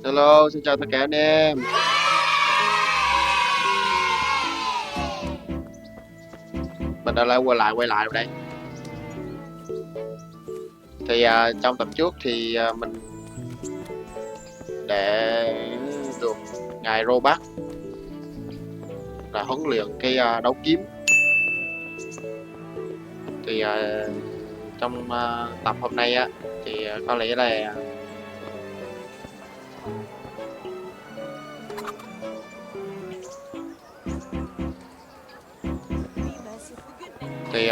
Hello, xin chào tất cả anh em. Mình đã lại quay lại rồi đây. Thì trong tập trước thì mình để được ngài Robert là huấn luyện cái đấu kiếm. Thì trong tập hôm nay á thì có lẽ là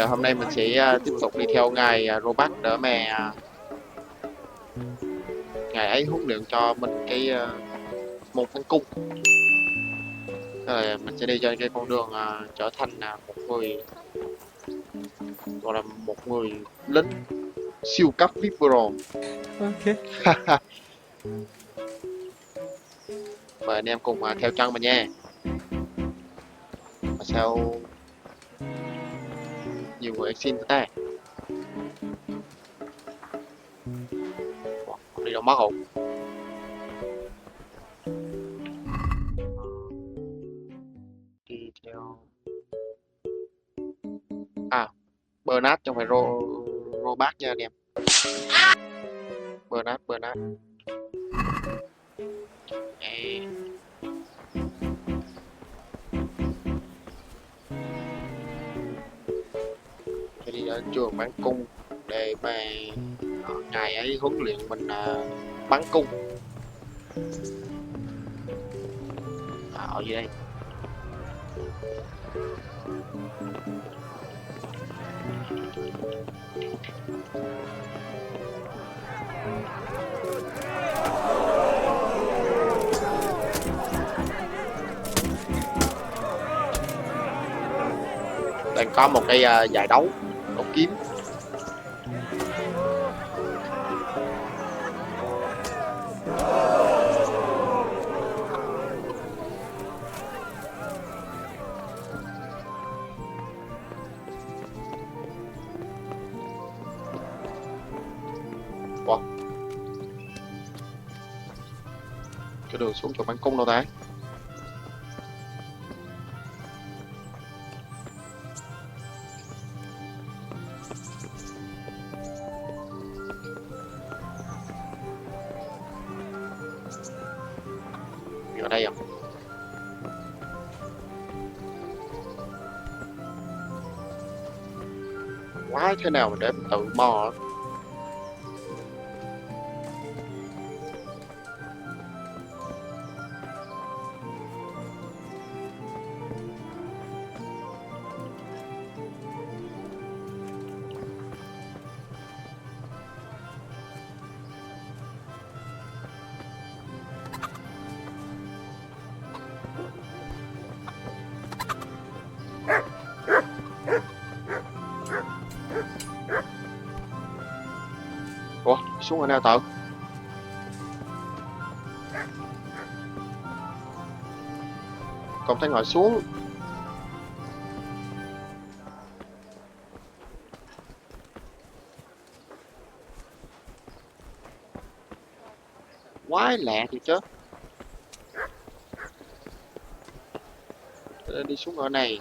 hôm nay mình sẽ tiếp tục đi theo ngài Robert để mà ngài ấy huấn luyện cho mình cái môn bắn cung. Rồi mình sẽ đi trên cái con đường trở thành một người, gọi là một người lính siêu cấp VIP Pro. Ok. Mời anh em cùng theo chân mình nha. Mà sao nhiều người xin thế ta? Đi đâu mất hồn? Đi theo Bernard chứ không phải Robert nha anh em. Bernard. Phải đi đến trường bắn cung để mà ngài ấy huấn luyện mình bắn cung. Ở gì đây? Đang có một cái giải đấu kiếm. Wow. Cái đường xuống chỗ bắn cung đâu ta? Ở đây à? Quái thế nào mà để mình tự mò. Ủa, xuống ở nào tự? Còn thấy ngồi xuống. Quái lạ thì chứ. Đi xuống ở này.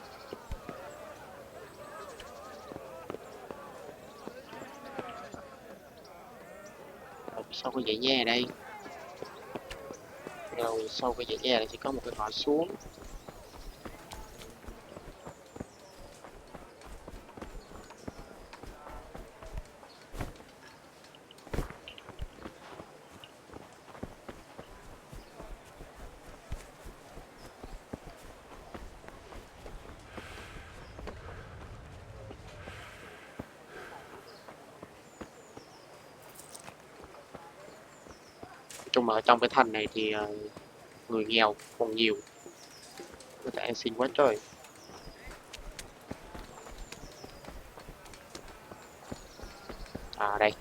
Sau cái dãy nhà đây. Rồi sau cái dãy nhà này thì có một cái ngõ xuống. Chung ở trong cái thành này thì người nghèo còn nhiều, người ta ăn xin quá trời. Đây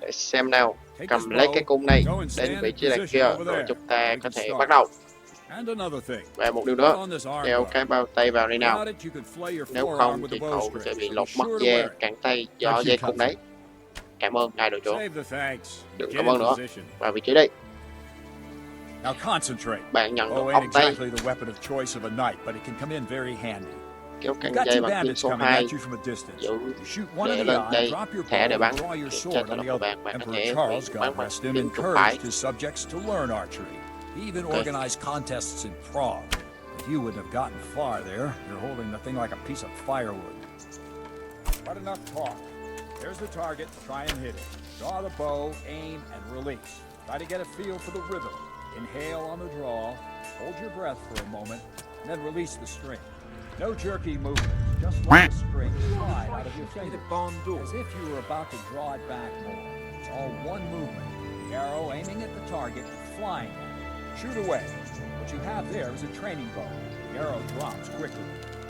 Để xem nào. Cầm lấy cái cung này đến vị trí đằng kia rồi chúng ta có thể bắt đầu. Và một điều nữa, đeo cái bao tay vào đây nào. Nếu không thì cậu sẽ bị lột mất da, cẳng tay do dây cung đấy. Cảm ơn ngài đội trưởng. Đừng cảm ơn nữa. Vào vị trí đây. Bạn nhận được ống tay. Kéo căng dây bằng kim số 2. Giữ để lên đây. Thẻ để bắn. Kiểm tra tốc độ của bạn. Bạn có thể bắn bằng kim trục phải. He even organized contests in Prague. But you wouldn't have gotten far there. You're holding the thing like a piece of firewood. But enough talk. There's the target. Try and hit it. Draw the bow, aim, and release. Try to get a feel for the rhythm. Inhale on the draw. Hold your breath for a moment, and then release the string. No jerky movement. Just let the string slide out of your finger, as if you were about to draw it back more. It's all one movement. The arrow aiming at the target, flying. Shoot away. What you have there is a training bow. The arrow drops quickly.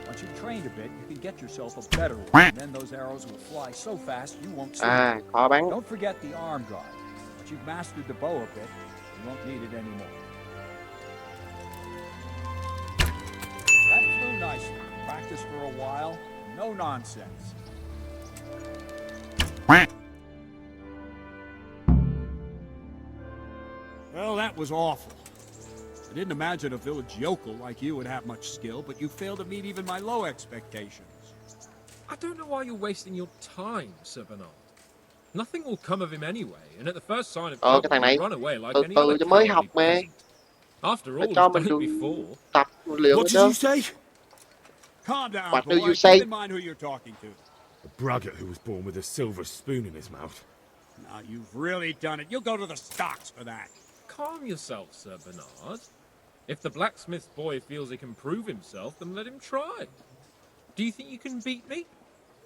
Once you've trained a bit, you can get yourself a better one. And then those arrows will fly so fast you won't see them. Khó bắn. Don't forget the arm drive. Once you've mastered the bow a bit, you won't need it anymore. That flew nicely. Practice for a while. No nonsense. Well, that was awful. I didn't imagine a village yokel like you would have much skill, but you failed to meet even my low expectations. I don't know why you're wasting your time, Sir Bernard. Nothing will come of him anyway, and at the first sign of trouble, Cái thằng này he'll run away like từ any từ other cho mới học cowardly mà. peasant. After all, Phải cho he's mình done được it before. tập luyện What nữa did chứ. you say? Calm down, What do boy. you say? Keep in mind who you're talking to. A braggart who was born with a silver spoon in his mouth. Now, you've really done it. You'll go to the stocks for that. Calm yourself, Sir Bernard. If the blacksmith boy feels he can prove himself, then let him try. Do you think you can beat me?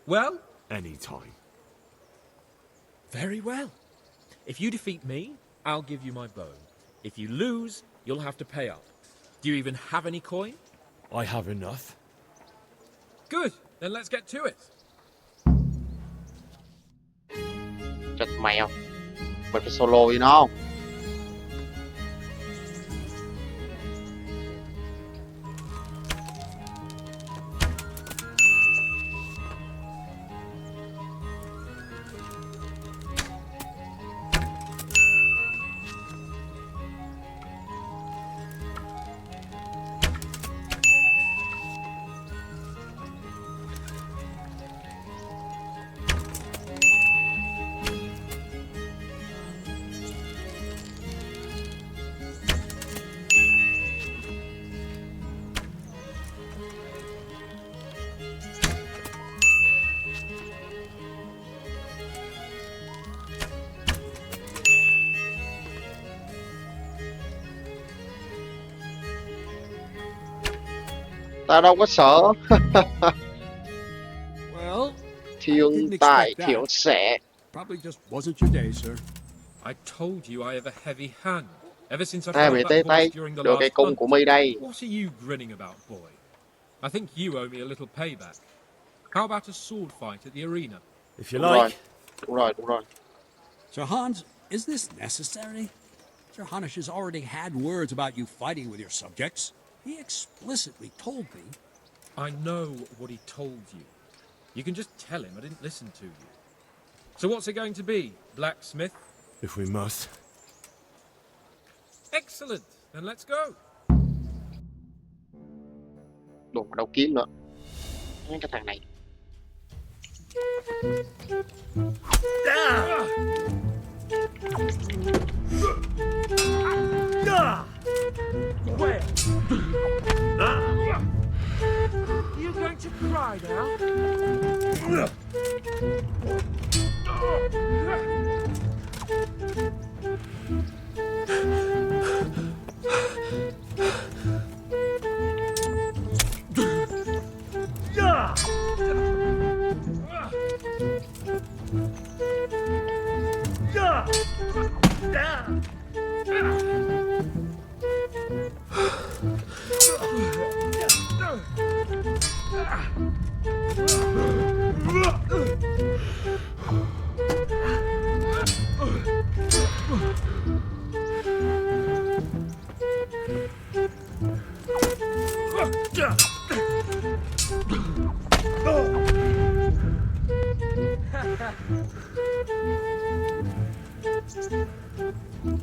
Well? Anytime. Very well. If you defeat me, I'll give you my bow. If you lose, you'll have to pay up. Do you even have any coin? I have enough. Good. Then let's get to it. Chết mèo. Mình phải solo với nó không? Ta đâu có sợ. Well, Thiên tài thiểu sẽ. probably just wasn't your day, sir. I told you I have a heavy hand. Ever since I Ta fought bị that tê tay. horse during the Được cái last cung hunt. của mi đây. What are you grinning about, boy? I think you owe me a little payback. How about a sword fight at the arena? If you Đúng rồi. like. Đúng rồi. Sir Hans, is this necessary? Sir Hanush has already had words about you fighting with your subjects. He explicitly told me. I know what he told you. You can just tell him I didn't listen to you. So what's it going to be, blacksmith? If we must. Excellent. Then let's go. Đụng vào đầu kiếm nữa. Cái thằng này. Where? You're going to cry now?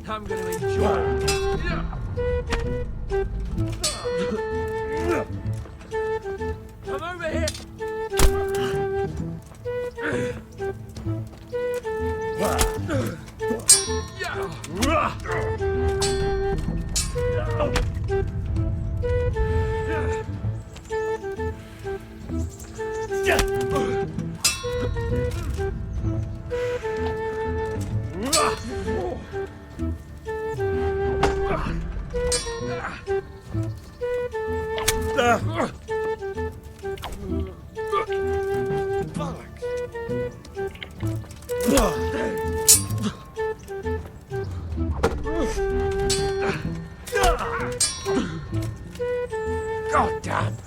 I'm gonna enjoy it. Come over here. God damn.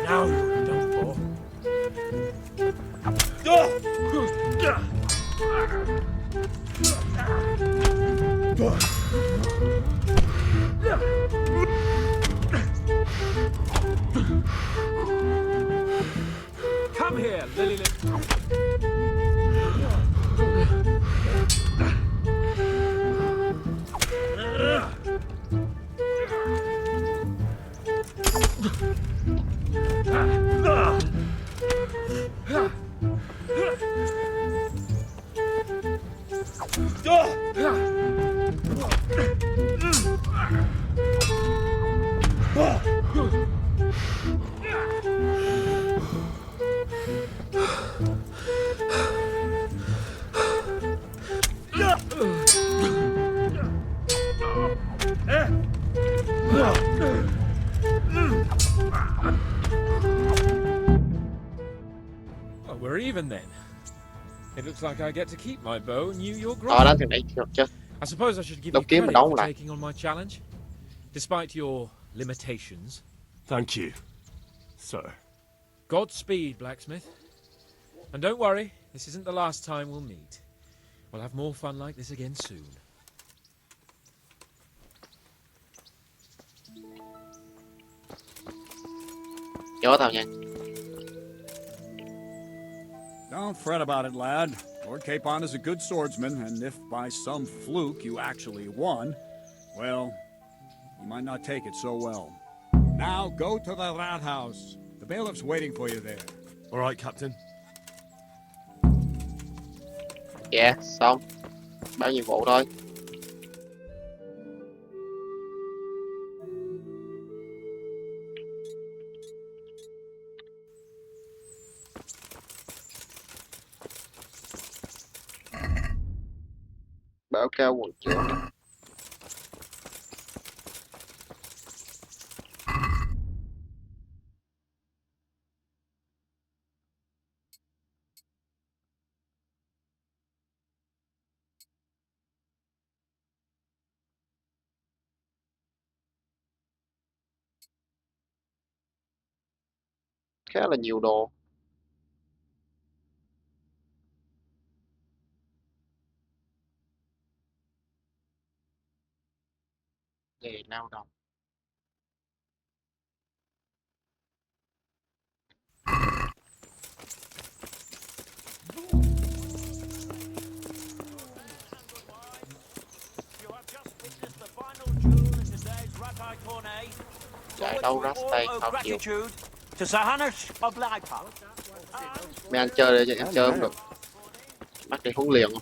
Now you're done for. Come here, lily lip. Well, we're even then. It looks like I get to keep my bow and you your Đó grog. thì nãy được chứ. I suppose I should give Độc you kiếm mình credit đóng for lại. taking on my challenge, despite your limitations. Thank you, sir. Godspeed, blacksmith. And don't worry, this isn't the last time we'll meet. We'll have more fun like this again soon. Nhớ tao nha. Don't fret about it, lad. Lord Capon is a good swordsman, and if by some fluke you actually won, well, you might not take it so well. Now go to the rat house. The bailiff's waiting for you there. All right, Captain. Dạ, xong. Bao nhiệm vụ thôi. Báo cáo quận trưởng. Khá là nhiều đồ. Nghề lao động. Giải đấu Rasta không nhiều. Mấy anh chơi để anh chơi không được. Bắt đi huấn luyện không?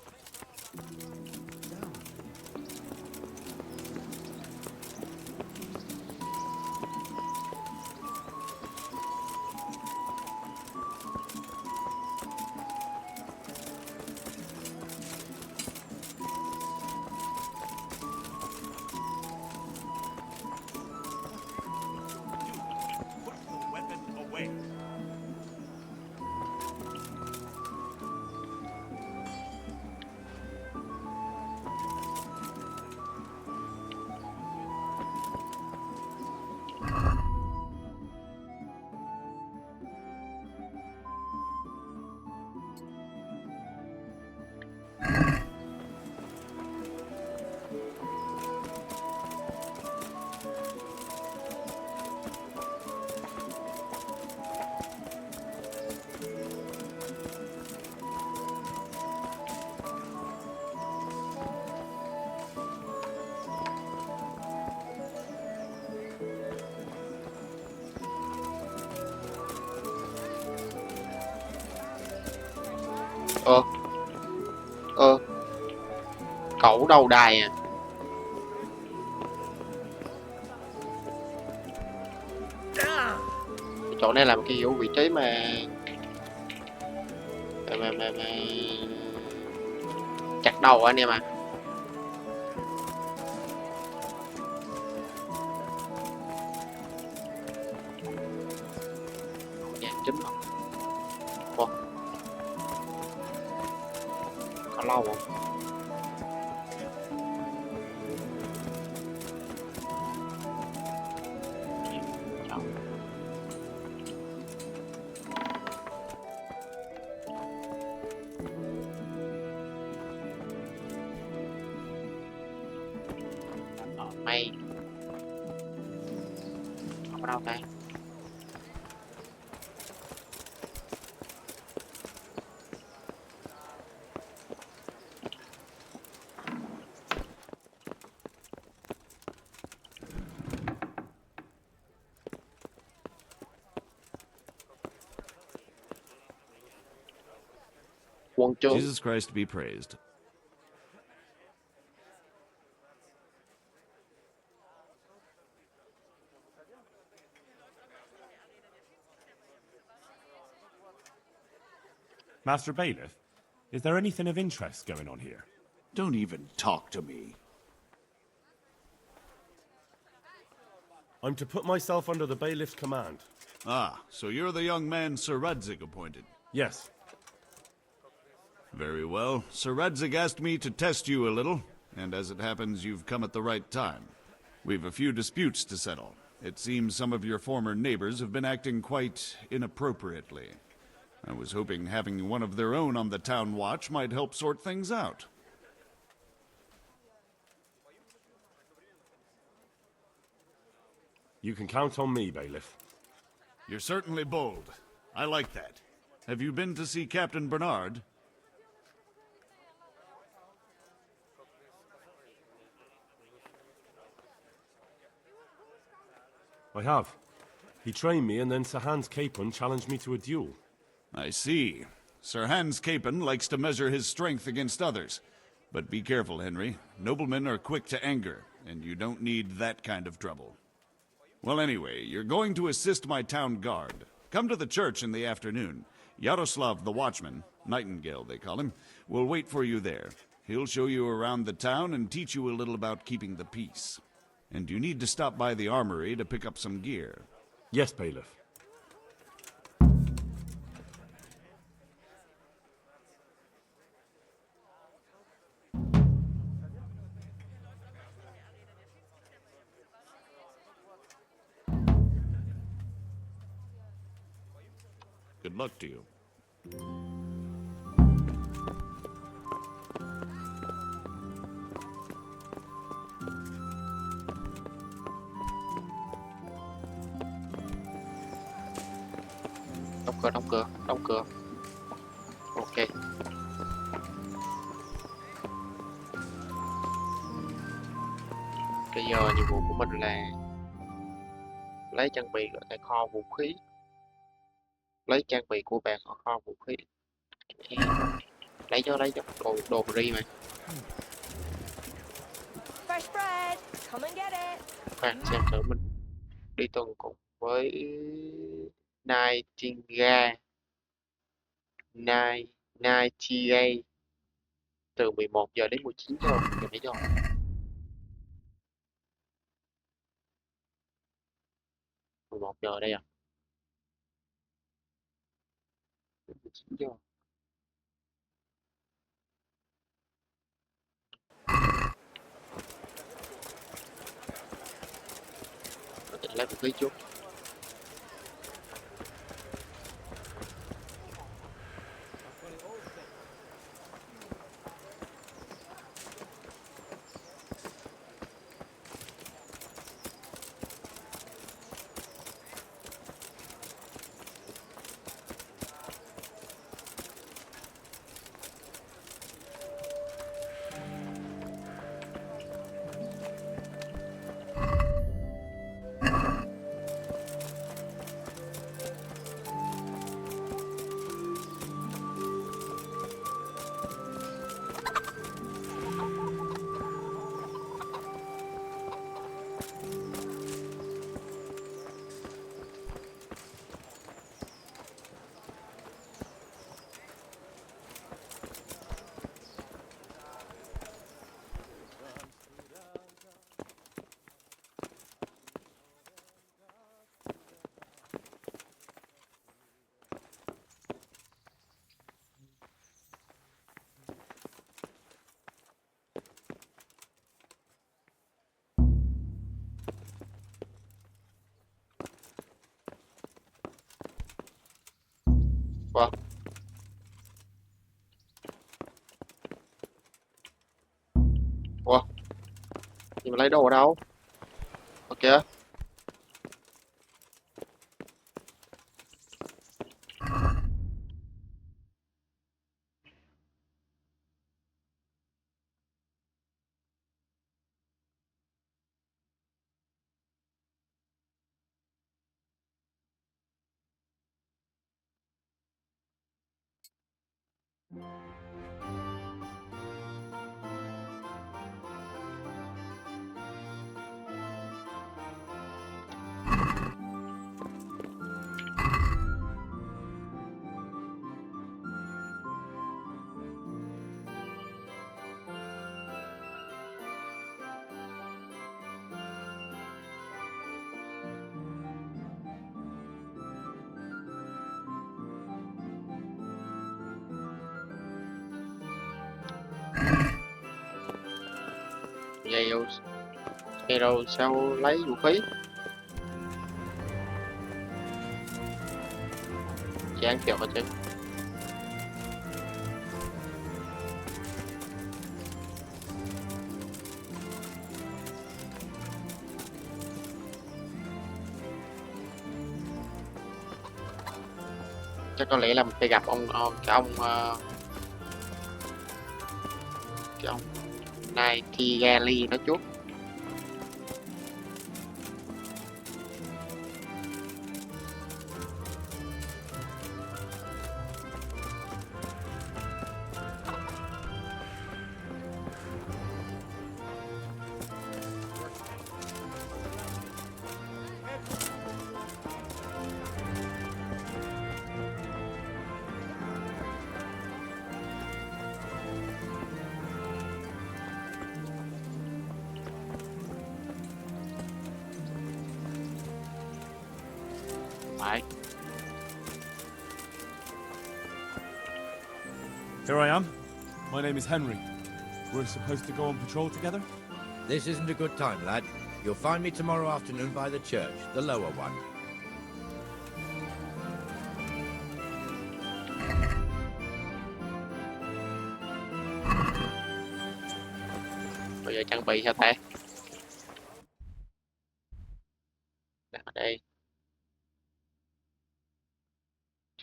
Ơ. Ơ. Cẩu đầu đài à? Chỗ này là một cái vị trí mà chặt đầu anh em à. Dạ chính không? Ủa? Có lâu không? May không có đâu ta. Quân trưởng. Jesus Christ be praised. Master Bailiff, is there anything of interest going on here? Don't even talk to me. I'm to put myself under the bailiff's command. Ah, so you're the young man Sir Radzig appointed. Yes. Very well. Sir Radzig asked me to test you a little, and as it happens, you've come at the right time. We've a few disputes to settle. It seems some of your former neighbors have been acting quite inappropriately. I was hoping having one of their own on the town watch might help sort things out. You can count on me, Bailiff. You're certainly bold. I like that. Have you been to see Captain Bernard? I have. He trained me and then Sir Hans Capon challenged me to a duel. I see. Sir Hans Capon likes to measure his strength against others. But be careful, Henry. Noblemen are quick to anger, and you don't need that kind of trouble. Well, anyway, you're going to assist my town guard. Come to the church in the afternoon. Yaroslav the watchman, Nightingale they call him, will wait for you there. He'll show you around the town and teach you a little about keeping the peace. And you need to stop by the armory to pick up some gear. Yes, Bailiff. Good luck to you. Đóng cửa, đóng cửa, đóng cửa. Ok. Bây giờ nhiệm vụ của mình là lấy trang bị tại kho vũ khí. Lấy trang bị của bạn ở kho vũ khí. Lấy cho đồ ri mà. Fresh bread, come and get it. Khoan xem thử mình đi tuần cùng với Nightingale từ 11 giờ đến 19 giờ. Nãy giờ 11 giờ đây à? 19 giờ. Có thể lấy vũ khí trước. Wow. Wow. Nhưng mà lấy đồ ở đâu? Ok. Vậy rồi sao lấy vũ khí? Chán kiểu mà chứ. Chắc có lẽ là mình phải gặp cái ông này Kigali đó chút. Phải. Here I am. My name is Henry. We're supposed to go on patrol together? This isn't a good time, lad. You'll find me tomorrow afternoon by the church, the lower one. Bây giờ trang bị sao ta? Đặt ở đây.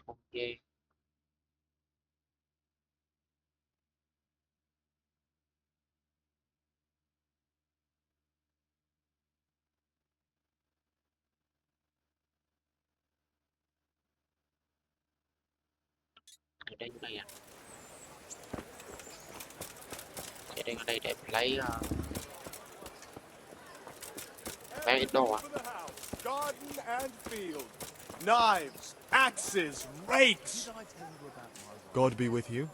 Ok. Ở đây này à. Ở đây để mình lấy bán ít đồ à. Garden and field, knives, axes, rakes. God be with you.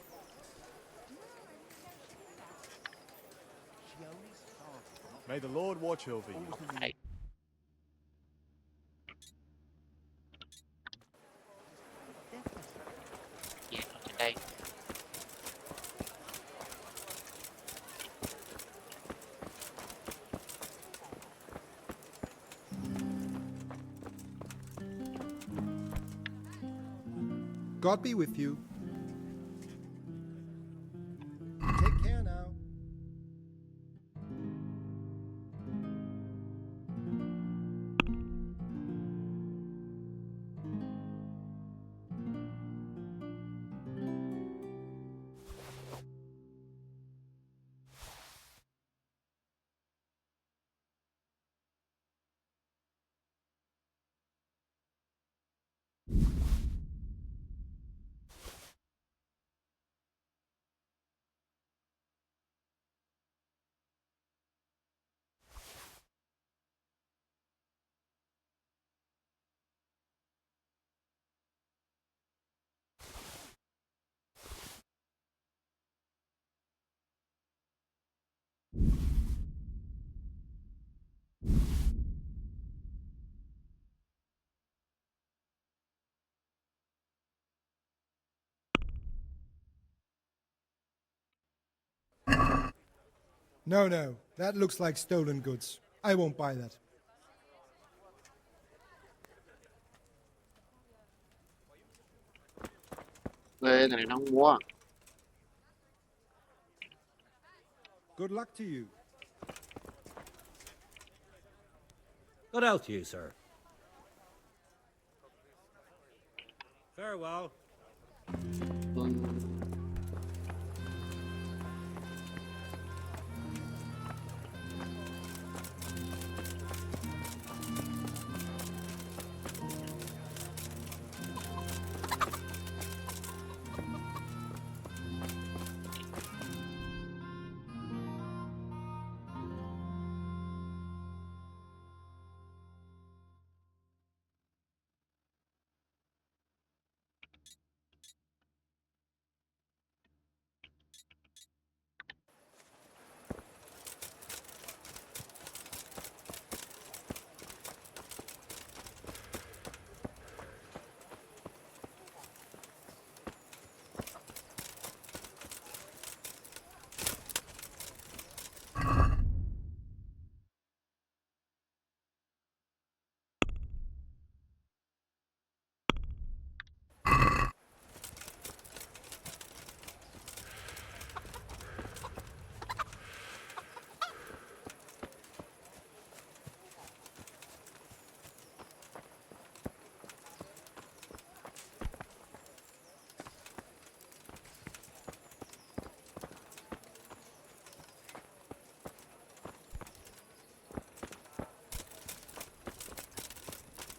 May the Lord watch over you. Đấy. Yeah, ở trên đây. God be with you. Take care now. No, no, that looks like stolen goods. I won't buy that. Ghê, thằng này nó không mua. Good luck to you. Good health to you, sir. Farewell. Ừ.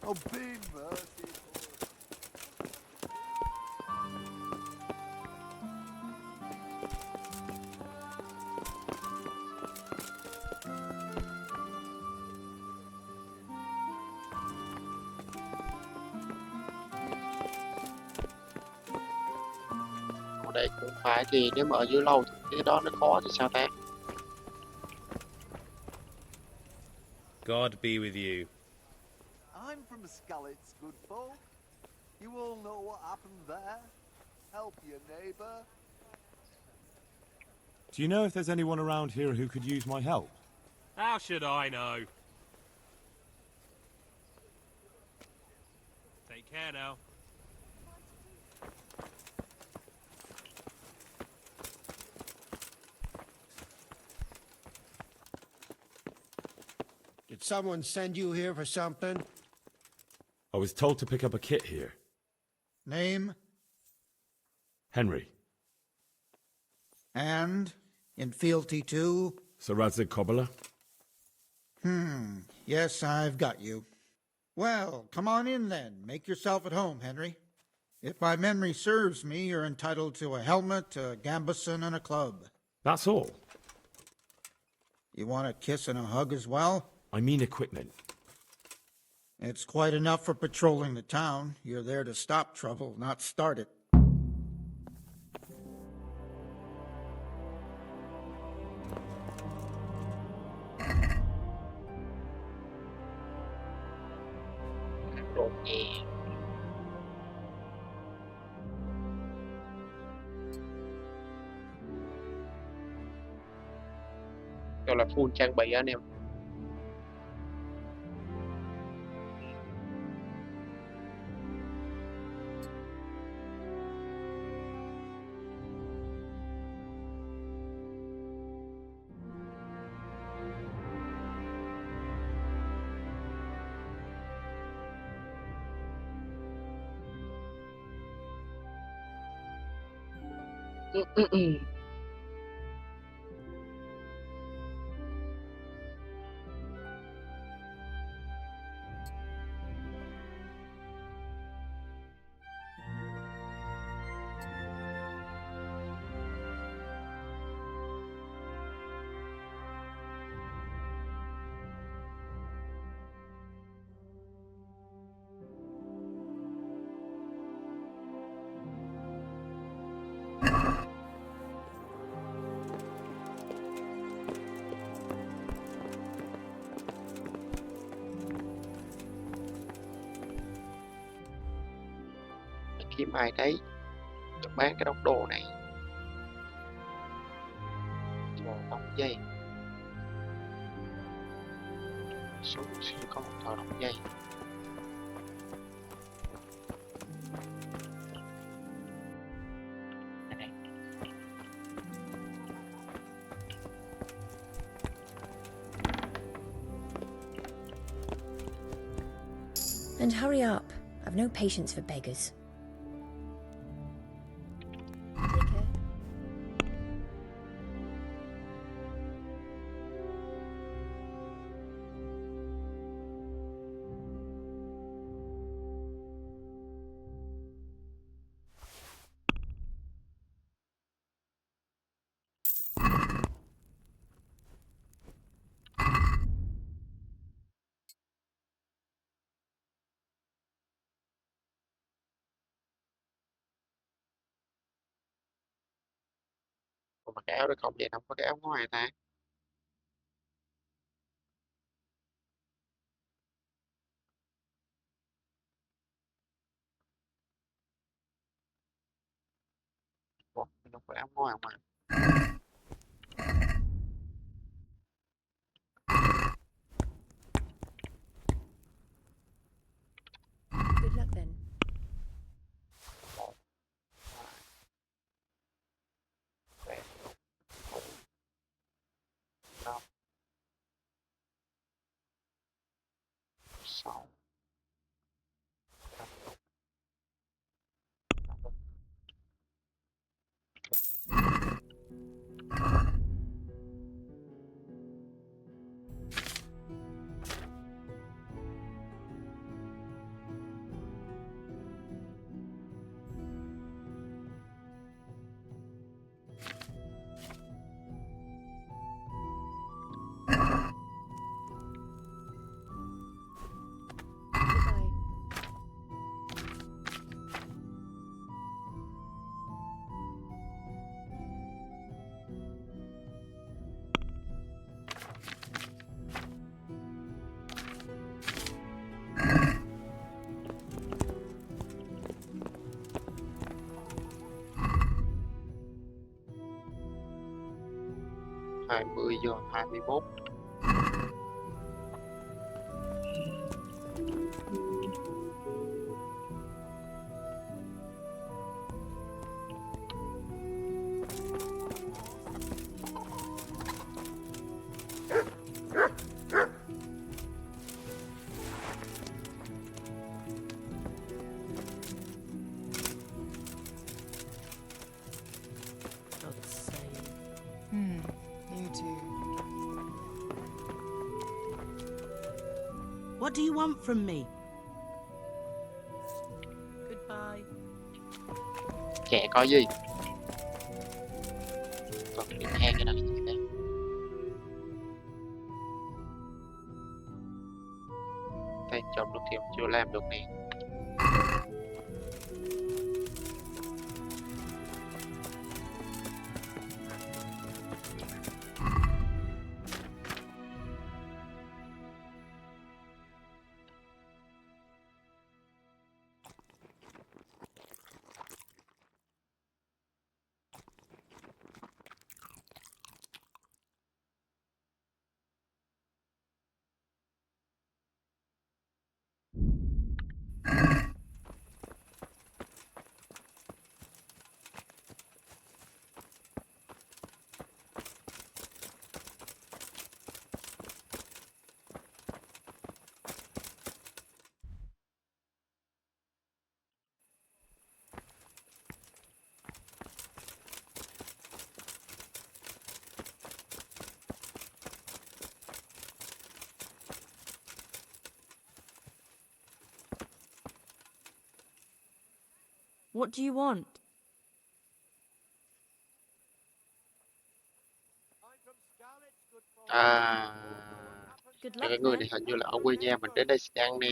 Oh, be merciful. Ở đây cũng phải, thì nếu mà ở dưới lâu thì cái đó nó khó thì sao ta? God be with you. I'm from Scarlet's, good folk. You all know what happened there. Help your neighbour. Do you know if there's anyone around here who could use my help? How should I know? Take care now. Did someone send you here for something? I was told to pick up a kit here. Name Henry. and in fealty to? Sir Radzig Cobbler. Yes, I've got you. Well, come on in then. Make yourself at home, Henry. If my memory serves me, you're entitled to a helmet, a gambeson, and a club. That's all. You want a kiss and a hug as well? I mean equipment. It's quite enough for patrolling the town. You're there to stop trouble, not start it. Đồ nghề. Gọi là full trang bị anh em. Kiếm ai đấy bán cái đống đồ này cho đóng dây, xuống sẽ có một thợ đóng dây. And hurry up. I've no patience for beggars. Take care. Còn mặc cái áo được không? Vậy không có cái áo ngoài ta. Ủa, mình không có áo ngoài mà. Good luck then. Sáu. 20:21. You too. What do you want from me? Goodbye. Kệ có gì? Còn điểm hang cái đó là gì đây? Tay chồng được thì chưa làm được nè. What do you want? À, Good cái luck người then. này hình như là ở quê nhà mình đến đây đang nè.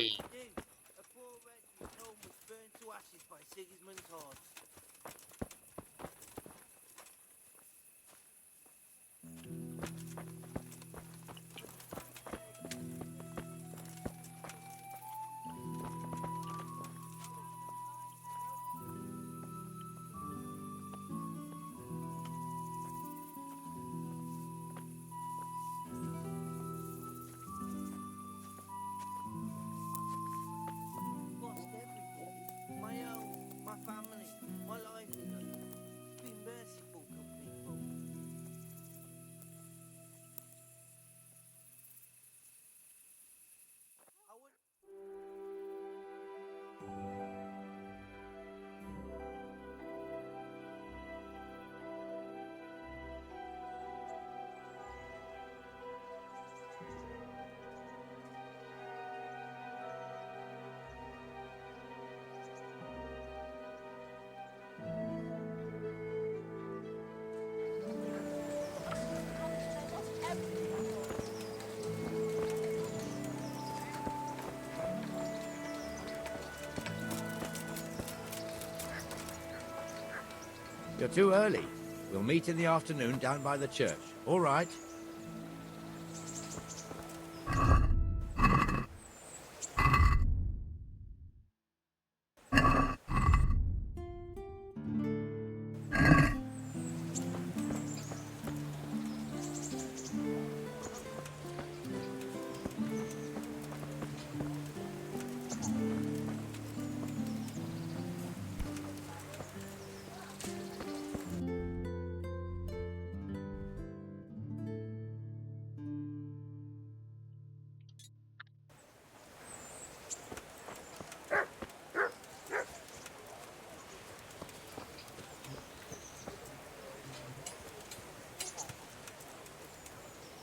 You're too early. We'll meet in the afternoon down by the church. All right?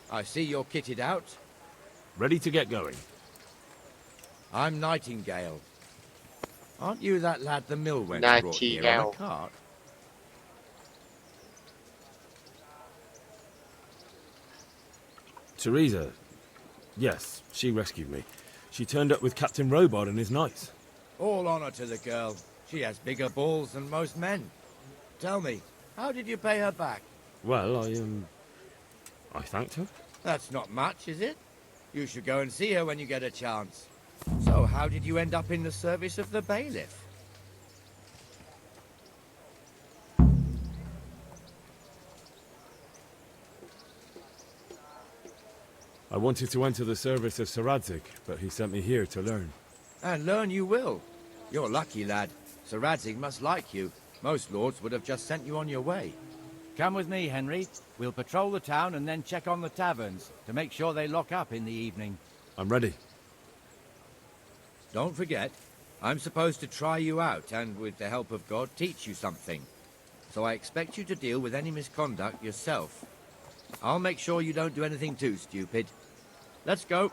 I see you're kitted out. Ready to get going. I'm Nightingale. Aren't you that lad the mill wench brought here on a cart? Teresa. Yes, she rescued me. She turned up with Captain Robard and his knights. All honor to the girl. She has bigger balls than most men. Tell me, how did you pay her back? Well, I thanked her. That's not much, is it? You should go and see her when you get a chance. So, how did you end up in the service of the bailiff? I wanted to enter the service of CUțiC, but he sent me here to learn. And learn you will. You're lucky, lad. CUțiC must like you. Most lords would have just sent you on your way. Come with me, Henry. We'll patrol the town and then check on the taverns to make sure they lock up in the evening. I'm ready. Don't forget, I'm supposed to try you out and, with the help of God, teach you something. So I expect you to deal with any misconduct yourself. I'll make sure you don't do anything too stupid. Let's go.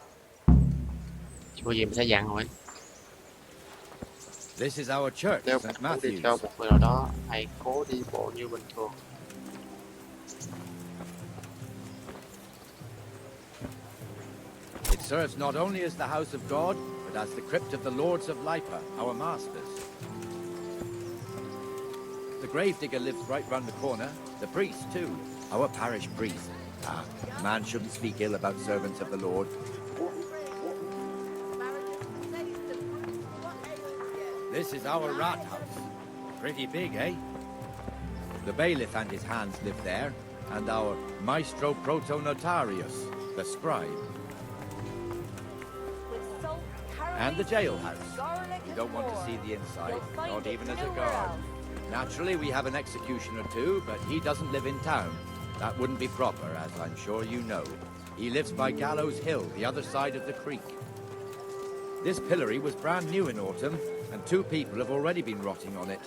Có gì mình sẽ dặn rồi. This is our church, Nếu St. bạn muốn đi Matthew's. theo một người nào đó, hãy cố đi bộ như bình thường. It serves not only as the house of God, but as the crypt of the lords of Lipa, our masters. The gravedigger lives right round the corner. The priest, too. Our parish priest. Ah, man shouldn't speak ill about servants of the Lord. This is our rat house. Pretty big, eh? The bailiff and his hands live there, and our maestro protonotarius, the scribe. And the jailhouse. You don't want to see the inside, not even as a guard. Naturally, we have an executioner too, but he doesn't live in town. That wouldn't be proper, as I'm sure you know. He lives by Gallows Hill, the other side of the creek. This pillory was brand new in autumn, and 2 people have already been rotting on it.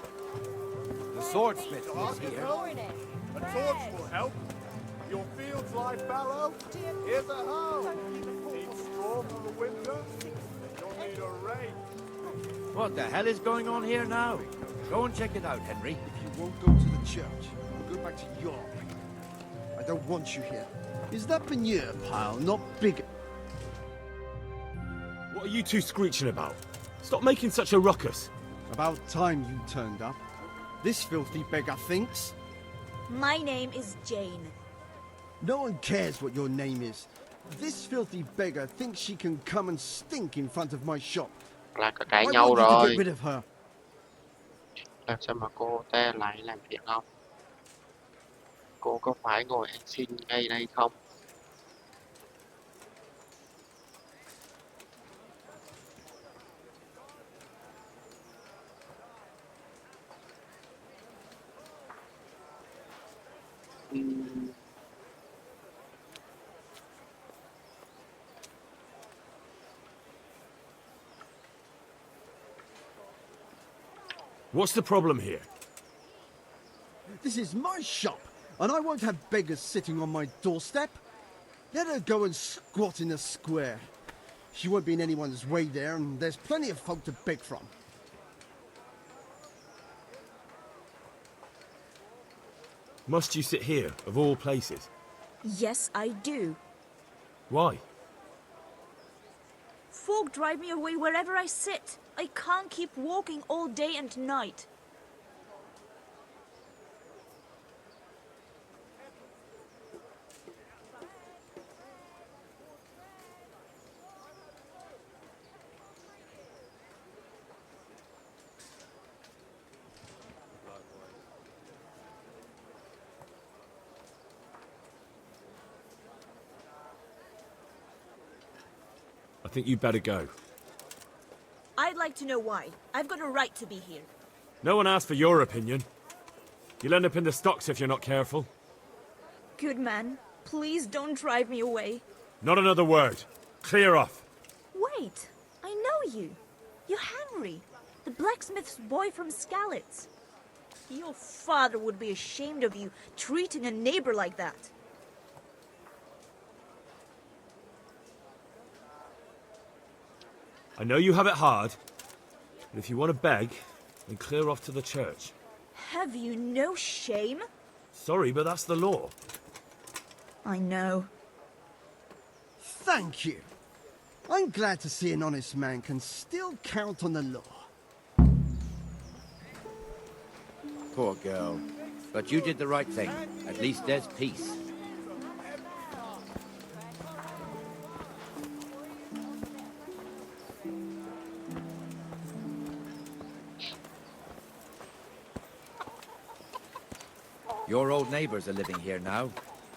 The swordsmith is here. A torch will help. Your fields lie fallow. Here's a hoe. Need straw for the winter. You'll need a rake. What the hell is going on here now? Go and check it out, Henry. If you won't go to the church, we'll go back to York. I don't want you here. Is that manure pile not big? What are you two screeching about? Stop making such a ruckus. About time you turned up. This filthy beggar thinks. My name is Jane. No one cares what your name is. This filthy beggar thinks she can come and stink in front of my shop. Là có cãi I nhau want you to rồi. get rid of her. Làm sao mà cô ta lại làm việc không? Cô có phải ngồi ăn xin ngay đây không? What's the problem here? This is my shop, and I won't have beggars sitting on my doorstep. Let her go and squat in the square. She won't be in anyone's way there, and there's plenty of folk to beg from. Must you sit here, of all places? Yes, I do. Why? Folk drive me away wherever I sit. I can't keep walking all day and night. think you'd better go. I'd like to know why. I've got a right to be here. No one asked for your opinion. You'll end up in the stocks if you're not careful. Good man, please don't drive me away. Not another word. Clear off. Wait, I know you. You're Henry, the blacksmith's boy from Skalitz. Your father would be ashamed of you treating a neighbor like that. I know you have it hard, but if you want to beg, then clear off to the church. Have you no shame? Sorry, but that's the law. I know. Thank you. I'm glad to see an honest man can still count on the law. Poor girl. But you did the right thing. At least there's peace. Your old neighbours are living here now.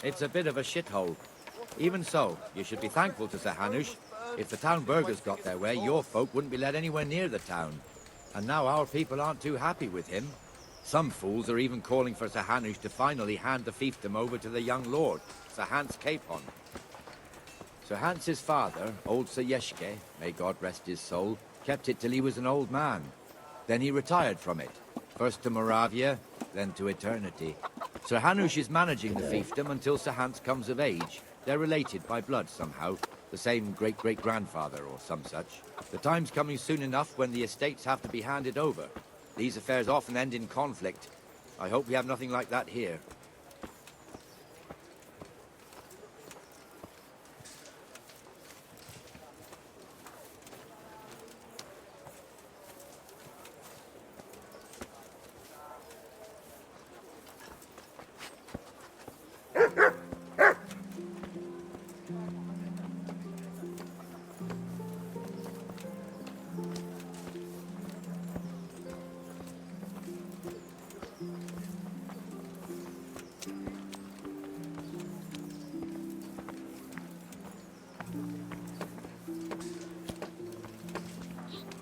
It's a bit of a shithole. Even so, you should be thankful to Sir Hanush. If the town burghers got their way, your folk wouldn't be let anywhere near the town. And now our people aren't too happy with him. Some fools are even calling for Sir Hanush to finally hand the fiefdom over to the young lord, Sir Hans Capon. Sir Hans's father, old Sir Yeshke, may God rest his soul, kept it till he was an old man. Then he retired from it, first to Moravia, then to eternity. Sir Hanush is managing the fiefdom until Sir Hans comes of age. They're related by blood somehow, the same great-great-grandfather or some such. The time's coming soon enough when the estates have to be handed over. These affairs often end in conflict. I hope we have nothing like that here.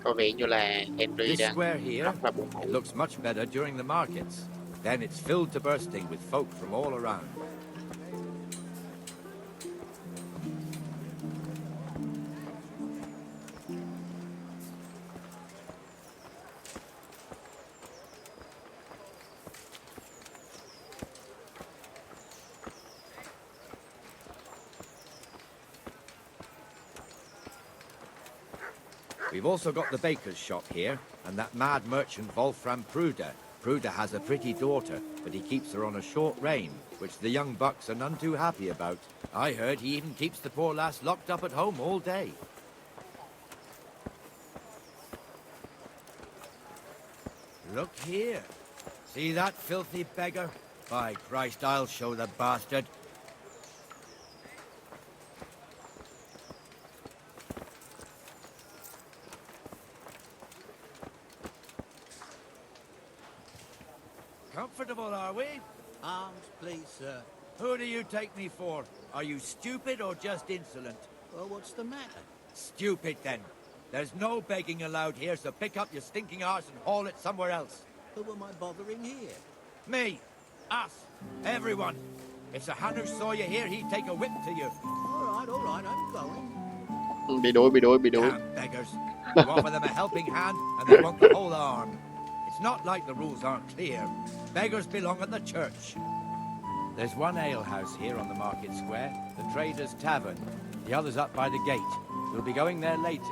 Có vẻ như là Henry This đang square here, rất là buồn ngủ. it looks much better during the markets. Then it's filled to bursting with folk from all around. We've also got the baker's shop here, and that mad merchant Wolfram Pruder. Pruder has a pretty daughter, but he keeps her on a short rein, which the young bucks are none too happy about. I heard he even keeps the poor lass locked up at home all day. Look here. See that filthy beggar? By Christ, I'll show the bastard. Comfortable, are we? Arms, please, sir. Who do you take me for? Are you stupid or just insolent? Well, what's the matter? Stupid, then. There's no begging allowed here, so pick up your stinking arse and haul it somewhere else. Who am I bothering here? Me. Us. Everyone. If Sir Hanush saw you here, he'd take a whip to you. All right, I'm going. Bị đuổi. Damn beggars. You offer them a helping hand, and they want the whole arm. It's not like the rules aren't clear. Beggars belong at the church. There's one alehouse here on the market square, the Trader's Tavern. The other's up by the gate. We'll be going there later.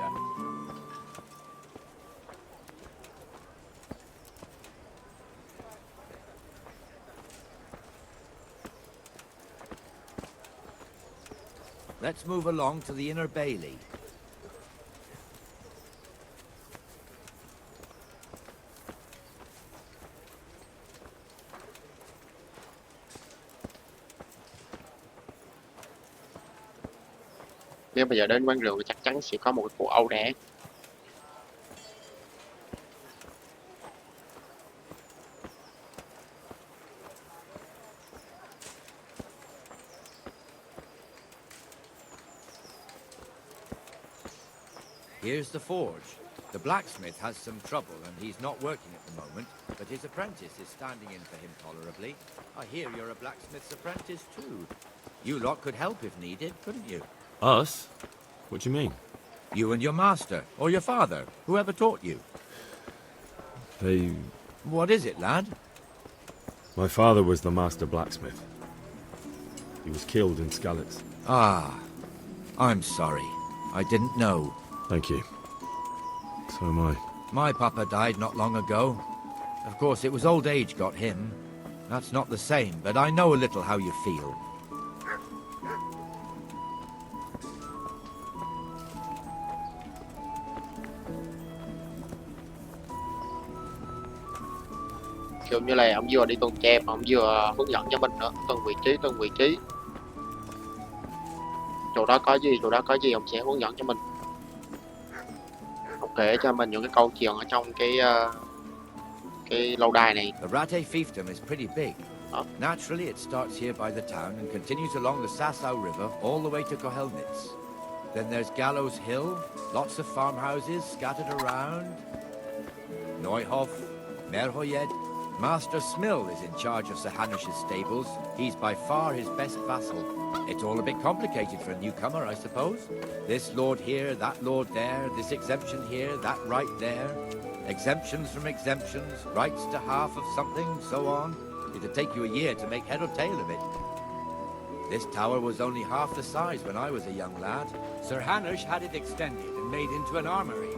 Let's move along to the inner bailey. Nếu bây giờ đến quán rượu thì chắc chắn sẽ có một cuộc ẩu đả. Here's the forge. The blacksmith has some trouble and he's not working at the moment, but his apprentice is standing in for him tolerably. I hear you're a blacksmith's apprentice too. You lot could help if needed, couldn't you? Us? What do you mean? You and your master, or your father, whoever taught you. They... What is it, lad? My father was the master blacksmith. He was killed in Skalitz. Ah, I'm sorry. I didn't know. Thank you. So am I. My papa died not long ago. Of course, it was old age got him. That's not the same, but I know a little how you feel. Kiểu như là ông vừa đi tuần tra mà ông vừa hướng dẫn cho mình nữa, từng vị trí. Chỗ đó có gì ông sẽ hướng dẫn cho mình. Ông kể cho mình những cái câu chuyện ở trong cái lâu đài này. The Rate fiefdom is pretty big. Naturally, it starts here by the town and continues along the Sasau River all the way to Kohelnitz. Then there's Gallows Hill, lots of farmhouses scattered around. Neuhof, Merhoyed. Master Smill is in charge of Sir Hanush's stables. He's by far his best vassal. It's all a bit complicated for a newcomer, I suppose. This lord here, that lord there, this exemption here, that right there. Exemptions from exemptions, rights to half of something, so on. It'd take you a year to make head or tail of it. This tower was only half the size when I was a young lad. Sir Hanush had it extended and made into an armory.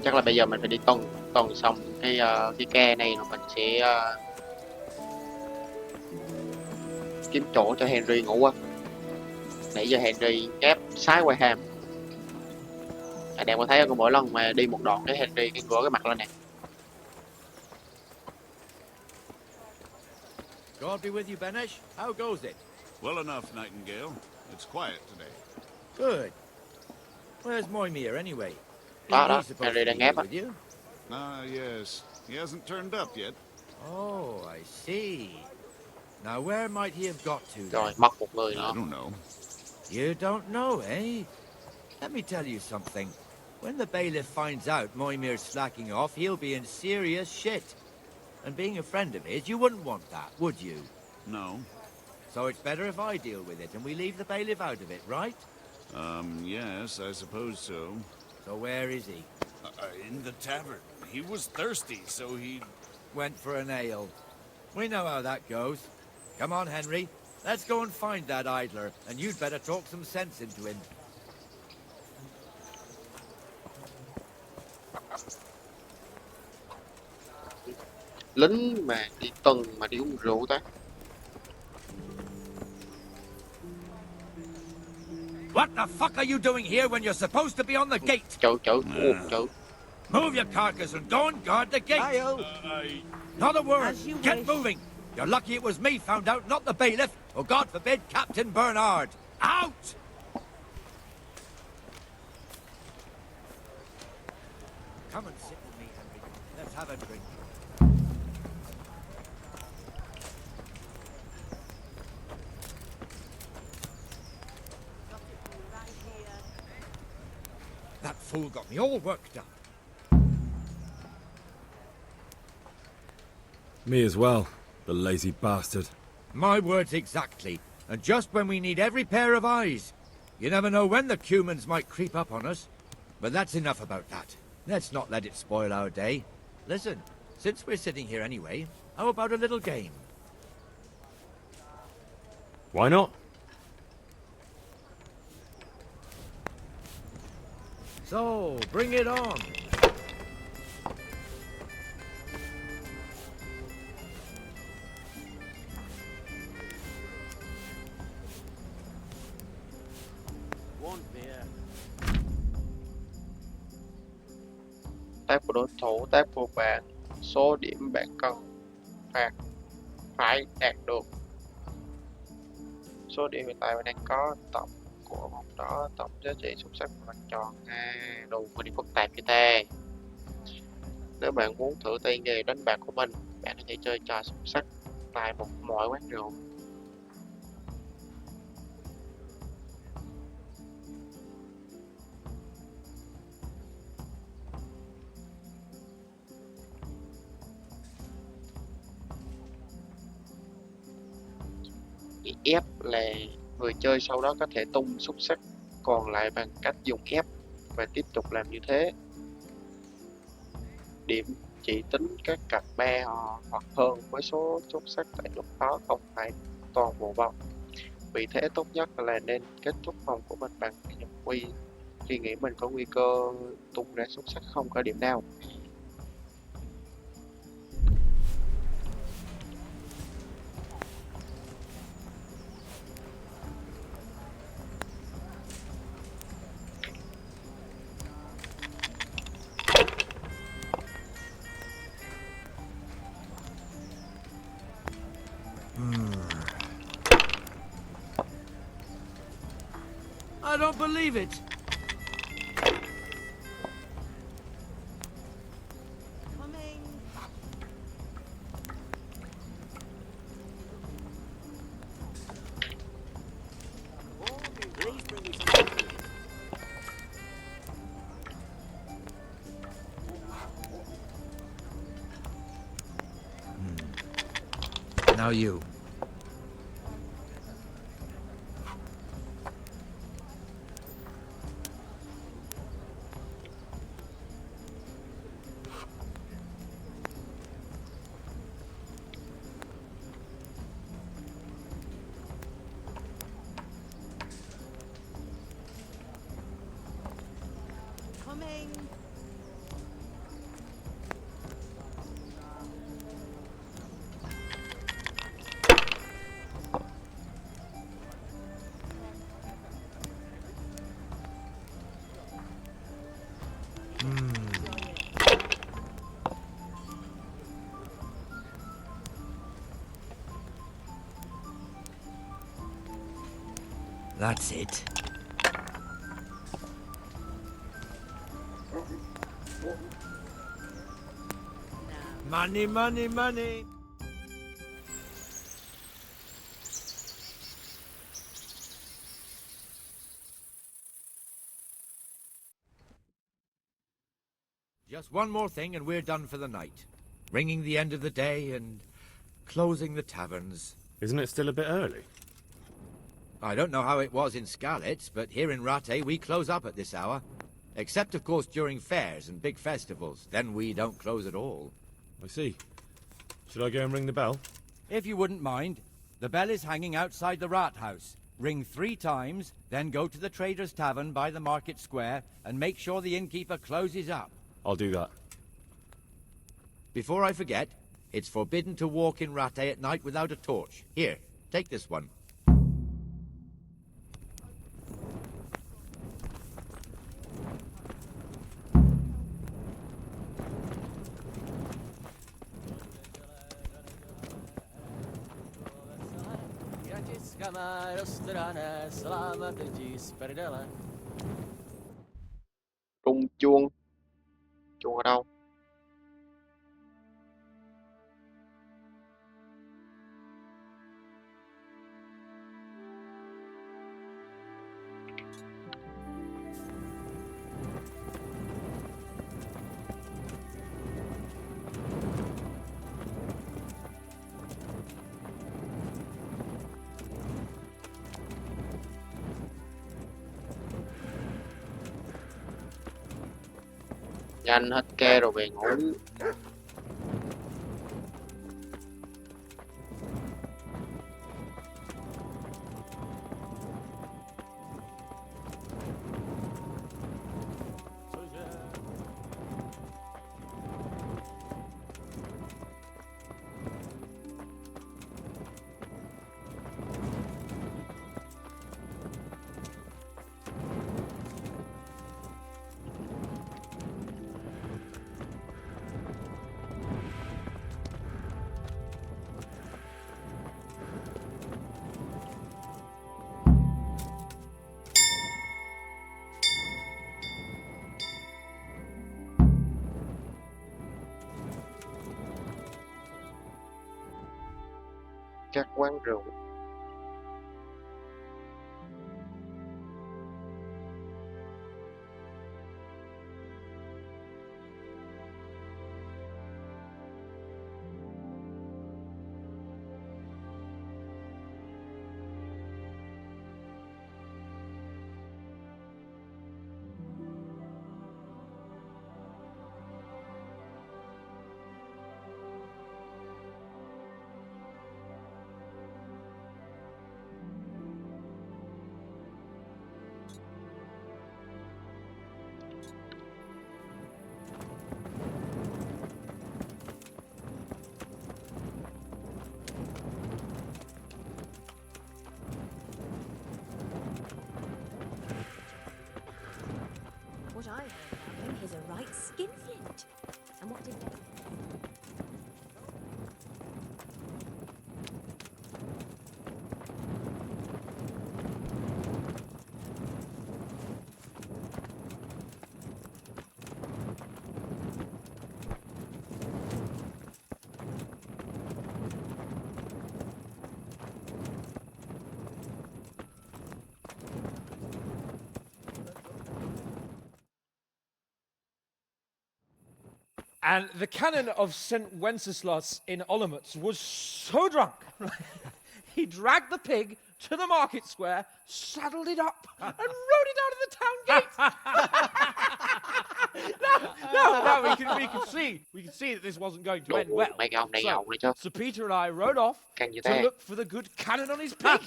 Chắc là bây giờ mình phải đi tuần xong cái ke này rồi mình sẽ kiếm chỗ cho Henry ngủ á. Nãy giờ Henry ép sái quay hàm. Anh em có thấy không, mỗi lần mà đi một đoạn cái Henry cái ngửa cái mặt lên nè. God be with you, Benesh. How goes it? Well enough, Nightingale. It's quiet today. Good. Where's Moimir anyway? Đó, Henry đang ép á. Ah, yes. He hasn't turned up yet. Oh, I see. Now where might he have got to then? Rồi, mất một người nữa. I don't know. You don't know, eh? Let me tell you something. When the bailiff finds out Moimir's slacking off, he'll be in serious shit. And being a friend of his, you wouldn't want that, would you? No. So it's better if I deal with it and we leave the bailiff out of it, right? Yes, I suppose so. So where is he? In the tavern. He was thirsty, so he... Went for an ale. We know how that goes. Come on, Henry. Let's go and find that idler, and you'd better talk some sense into him. Lính mà đi tuần mà đi uống rượu ta. What the fuck are you doing here when you're supposed to be on the gate? Chữ. Move your carcass and go and guard the gate. Not a word. Get moving. You're lucky it was me found out, not the bailiff, or God forbid, Captain Bernard. Out! Come and sit with me, Henry. Let's have a drink. That fool got me all worked up. Me as well, the lazy bastard. My words exactly. And just when we need every pair of eyes. You never know when the Cumans might creep up on us. But that's enough about that. Let's not let it spoil our day. Listen, since we're sitting here anyway, how about a little game? Why not? So, bring it on. One beer. tác của đối thủ, tác của bạn, số điểm bạn cần phải đạt được. Số điểm hiện tại bạn đang có, tổng của một đó, tổng giá trị xuất sắc của bạn chọn. Đủ một điểm phức tạp như thế. Nếu bạn muốn thử tay nghề đánh bạc của mình, bạn có thể chơi trò xuất sắc tại mọi quán rượu. Ép là người chơi sau đó có thể tung xúc xắc còn lại bằng cách dùng ép và tiếp tục làm như thế. Điểm chỉ tính các cặp 3 hoặc hơn với số xúc xắc tại lúc đó, không phải toàn bộ vòng. Vì thế tốt nhất là nên kết thúc vòng của mình bằng nhập quy khi nghĩ mình có nguy cơ tung ra xúc xắc không có điểm nào. I don't believe it. Now you. Coming. That's it. Money, money, money. Just one more thing and we're done for the night. Ringing the end of the day and closing the taverns. Isn't it still a bit early? I don't know how it was in Skalitz, but here in Rattay we close up at this hour. Except, of course, during fairs and big festivals. Then we don't close at all. I see. Should I go and ring the bell? If you wouldn't mind, the bell is hanging outside the rat house. Ring 3 times, then go to the Trader's Tavern by the market square and make sure the innkeeper closes up. I'll do that. Before I forget, it's forbidden to walk in Rattay at night without a torch. Here, take this one. Rung chuông. Chuông ở đâu? Nhanh hết ke rồi về ngủ. các quán rượu. What I heard about him, he's a right skinflint. And what did they... And the canon of St. Wenceslas in Olomouc was so drunk, he dragged the pig to the market square, saddled it up, and rode it out of the town gate. No, we could see that this wasn't going to end well. So, Sir Peter and I rode off to look for the good canon on his pig.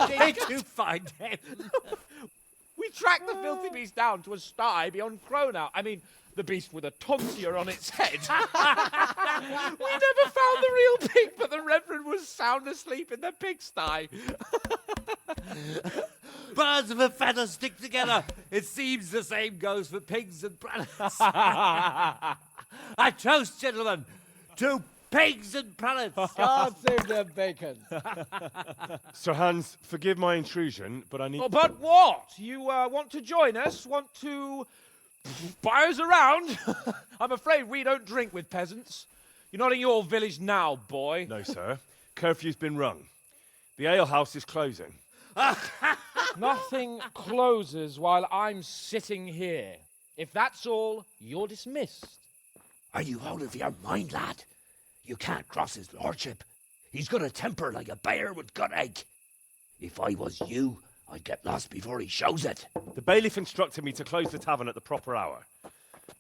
Did you find him? We tracked the filthy beast down to a sty beyond Cronau. I mean, the beast with a tonsure on its head. We never found the real pig, but the Reverend was sound asleep in the pigsty. Birds of a feather stick together. It seems the same goes for pigs and prelates. I toast, gentlemen, to pigs and prelates. God save their bacon. Sir Hans, forgive my intrusion, but I need... Oh, but what? You want to join us? Want to buy us around? I'm afraid we don't drink with peasants. You're not in your village now, boy. No, sir. Curfew's been rung. The alehouse is closing. Nothing closes while I'm sitting here. If that's all, you're dismissed. Are you out of your mind, lad? You can't cross his lordship. He's got a temper like a bear with gut ache. If I was you, I'd get lost before he shows it. The bailiff instructed me to close the tavern at the proper hour.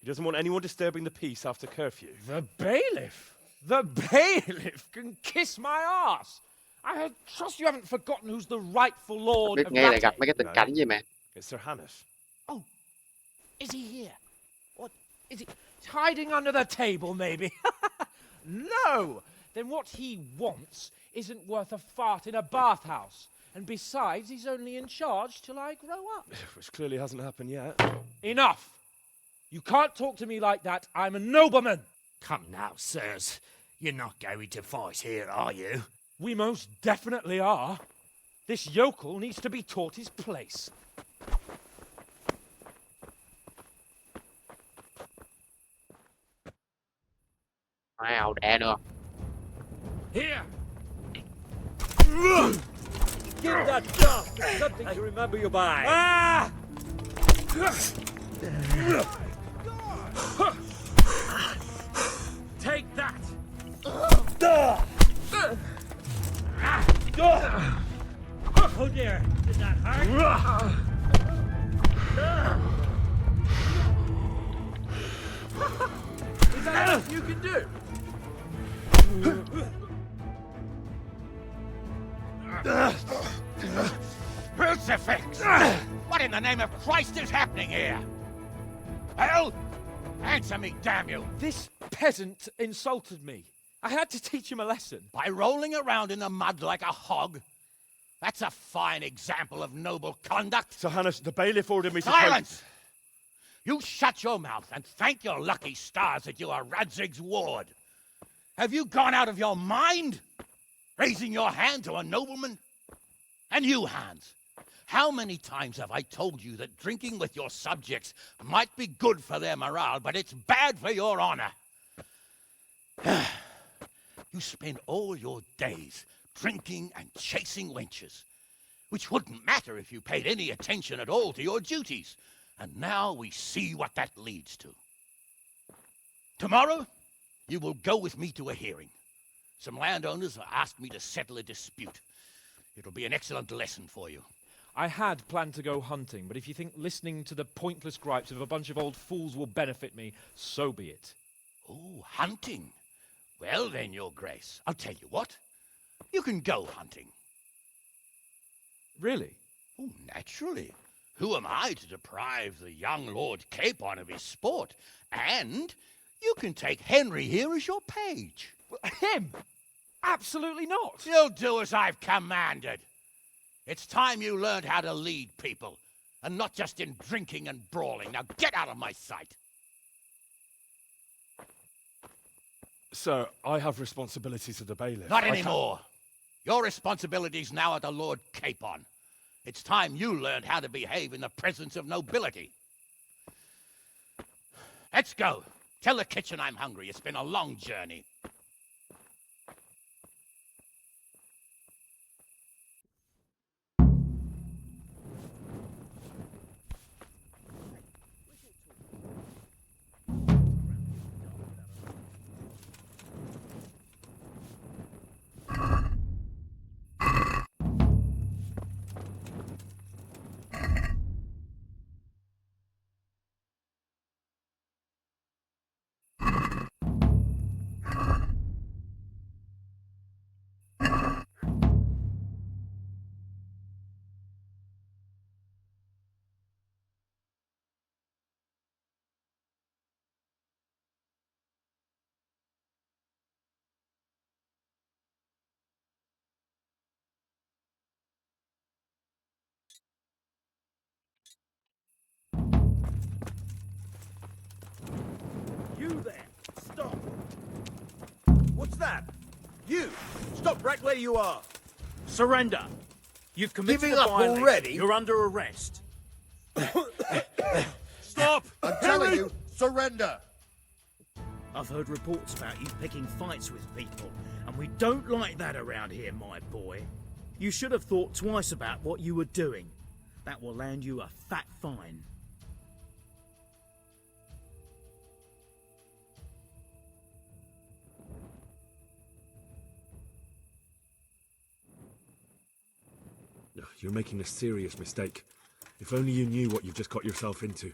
He doesn't want anyone disturbing the peace after curfew. The bailiff? The bailiff can kiss my arse. I trust you haven't forgotten who's the rightful lord Biết of nghe lại that. gặp mấy cái tình cảnh gì mà. It's Sir Hannes. Oh, is he here? What is he hiding under the table, maybe? No. Then what he wants isn't worth a fart in a bathhouse. And besides, he's only in charge till I grow up. Which clearly hasn't happened yet. Enough. You can't talk to me like that. I'm a nobleman. Come now, sirs. You're not going to fight here, are you? We most definitely are. This yokel needs to be taught his place. Wow, đẻ được. Here! Give that dog something to remember you by. Ah! Take that! Oh dear, did that hurt? Is that enough you can do? Crucifix! What in the name of Christ is happening here? Hell? Answer me, damn you! This peasant insulted me. I had to teach him a lesson. By rolling around in the mud like a hog? That's a fine example of noble conduct. Sir Hannes, the bailiff ordered me to... Silence! You shut your mouth and thank your lucky stars that you are Radzig's ward. Have you gone out of your mind? Raising your hand to a nobleman? And you, Hans, how many times have I told you that drinking with your subjects might be good for their morale, but it's bad for your honor? You spend all your days drinking and chasing wenches, which wouldn't matter if you paid any attention at all to your duties. And now we see what that leads to. Tomorrow, you will go with me to a hearing. Some landowners have asked me to settle a dispute. It'll be an excellent lesson for you. I had planned to go hunting, but if you think listening to the pointless gripes of a bunch of old fools will benefit me, so be it. Oh, hunting? Well then, Your Grace, I'll tell you what. You can go hunting. Really? Oh, naturally. Who am I to deprive the young Lord Capon of his sport? And you can take Henry here as your page. Him? Absolutely not. You'll do as I've commanded. It's time you learned how to lead people, and not just in drinking and brawling. Now get out of my sight. Sir, I have responsibilities as the bailiff. Not anymore. Your responsibilities now are the Lord Capon. It's time you learned how to behave in the presence of nobility. Let's go. Tell the kitchen I'm hungry. It's been a long journey. You there! Stop! What's that? You! Stop right where you are! Surrender! You've committed Giving a up violation. already? You're under arrest. Stop! I'm telling you, surrender! I've heard reports about you picking fights with people, and we don't like that around here, my boy. You should have thought twice about what you were doing. That will land you a fat fine. You're making a serious mistake. If only you knew what you've just got yourself into.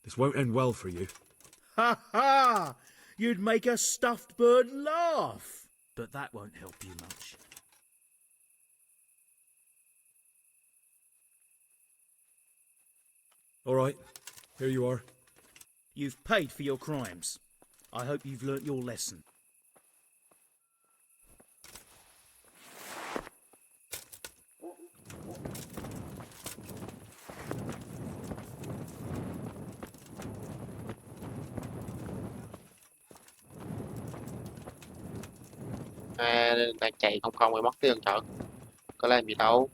This won't end well for you. Ha ha! You'd make a stuffed bird laugh. But that won't help you much. All right, here you are. You've paid for your crimes. I hope you've learnt your lesson. Đang chạy không không rồi mất cái đường trận. Có làm gì đâu.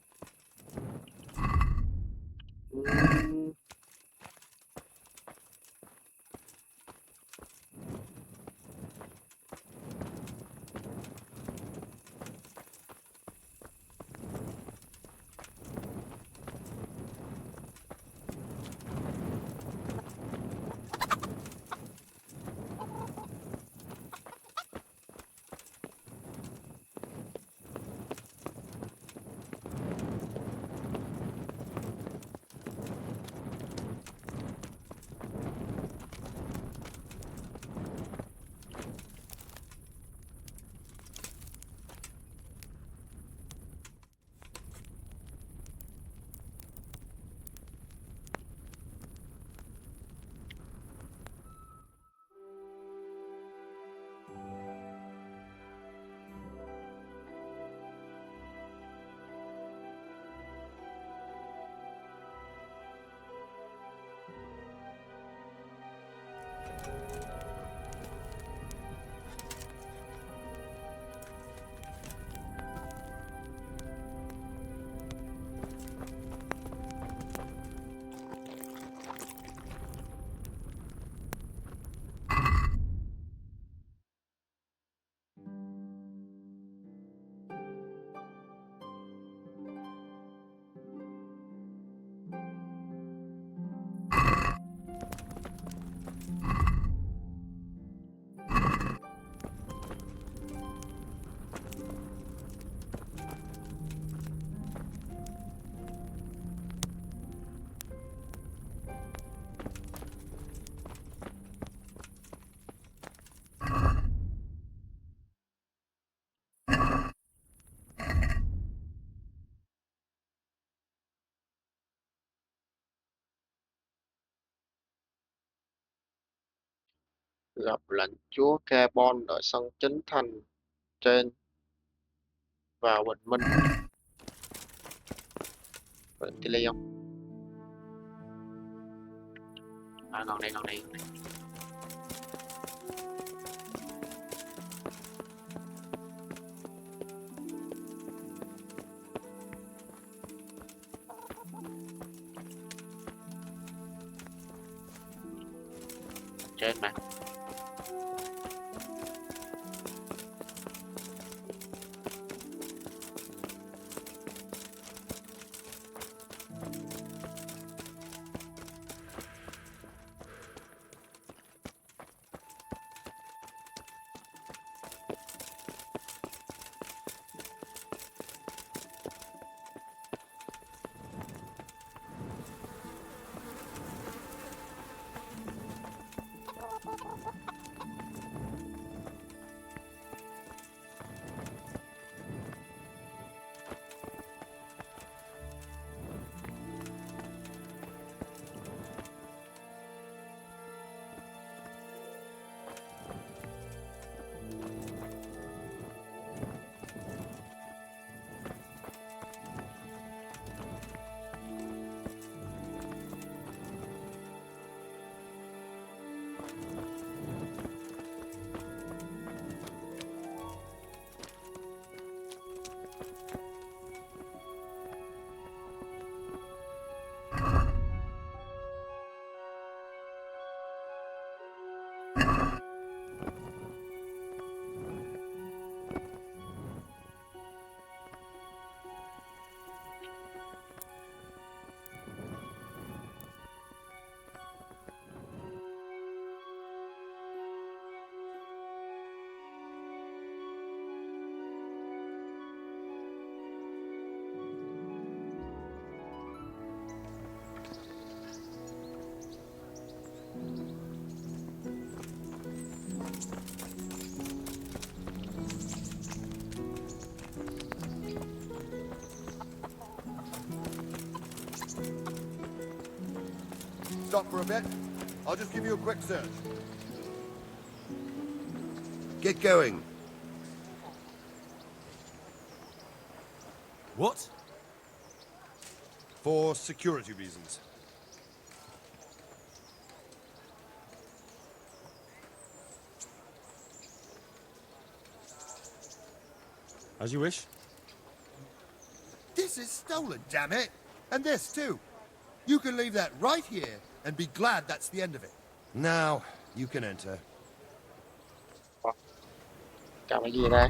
Gặp lãnh chúa Carbon ở sân chính thành trên vào bình minh. Bình thì ly không? À, còn đây, còn đây, còn đây. Trên mà. Stop for a bit. I'll just give you a quick search. Get going. What? For security reasons. As you wish. This is stolen, damn it! And this too. You can leave that right here and be glad that's the end of it. Now, you can enter. Cầm cái gì đây?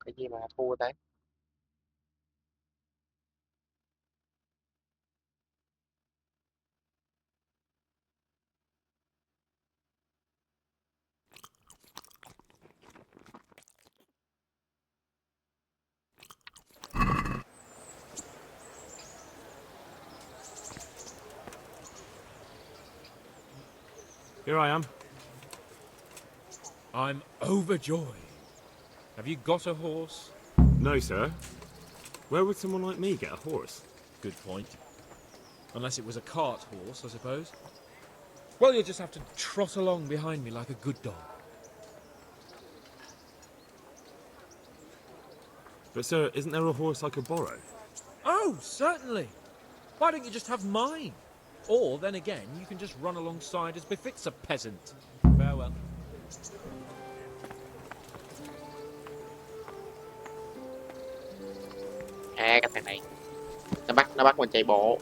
Cái gì mà thua đấy? Here I am. I'm overjoyed. Have you got a horse? No, sir. Where would someone like me get a horse? Good point. Unless it was a cart horse, I suppose. Well, you'll just have to trot along behind me like a good dog. But, sir, isn't there a horse I could borrow? Oh, certainly. Why don't you just have mine? Or, then again, you can just run alongside as befits a peasant. Farewell. À, cái thằng này nó bắt mình chạy bộ.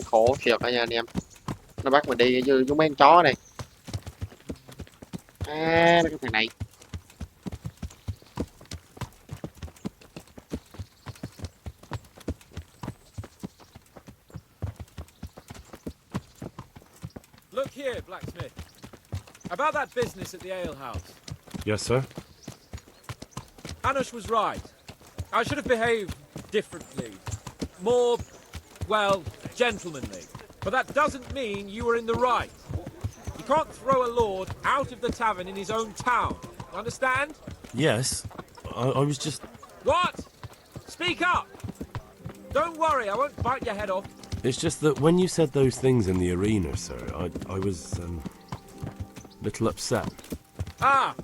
Khổ thiệt đó nha anh em. Nó bắt mình đi như giống mấy con chó này. Cái thằng này. Look here, blacksmith. About that business at the alehouse. Yes, sir? Anush was right. I should have behaved differently. More, well, gentlemanly. But that doesn't mean you were in the right. You can't throw a lord out of the tavern in his own town. Understand? Yes. I was just... What? Speak up! Don't worry, I won't bite your head off. It's just that when you said those things in the arena, sir, I was, a little upset. Ah!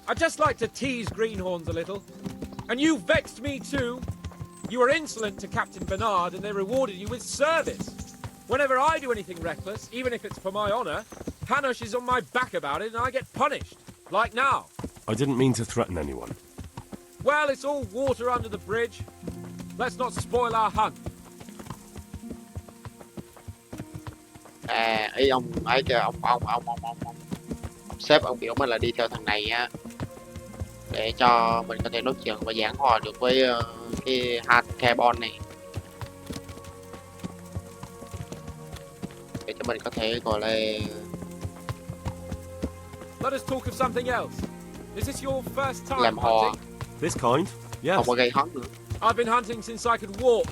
I just like to tease greenhorns a little. And you vexed me too. You were insolent to Captain Bernard and they rewarded you with service. Whenever I do anything reckless, even if it's for my honour, Hanush is on my back about it and I get punished. Like now. I didn't mean to threaten anyone. Well, it's all water under the bridge. Let's not spoil our hunt. Ý ông ấy kìa, ông sếp ông biểu mình là đi theo thằng này á, để cho mình có thể nói chuyện và giảng hòa được với cái hạt carbon này, để cho mình có thể gọi là Let us talk of something else. Is this your first time làm hò. hunting? This kind? Yes. Không có gây hấn nữa. I've been hunting since I could walk.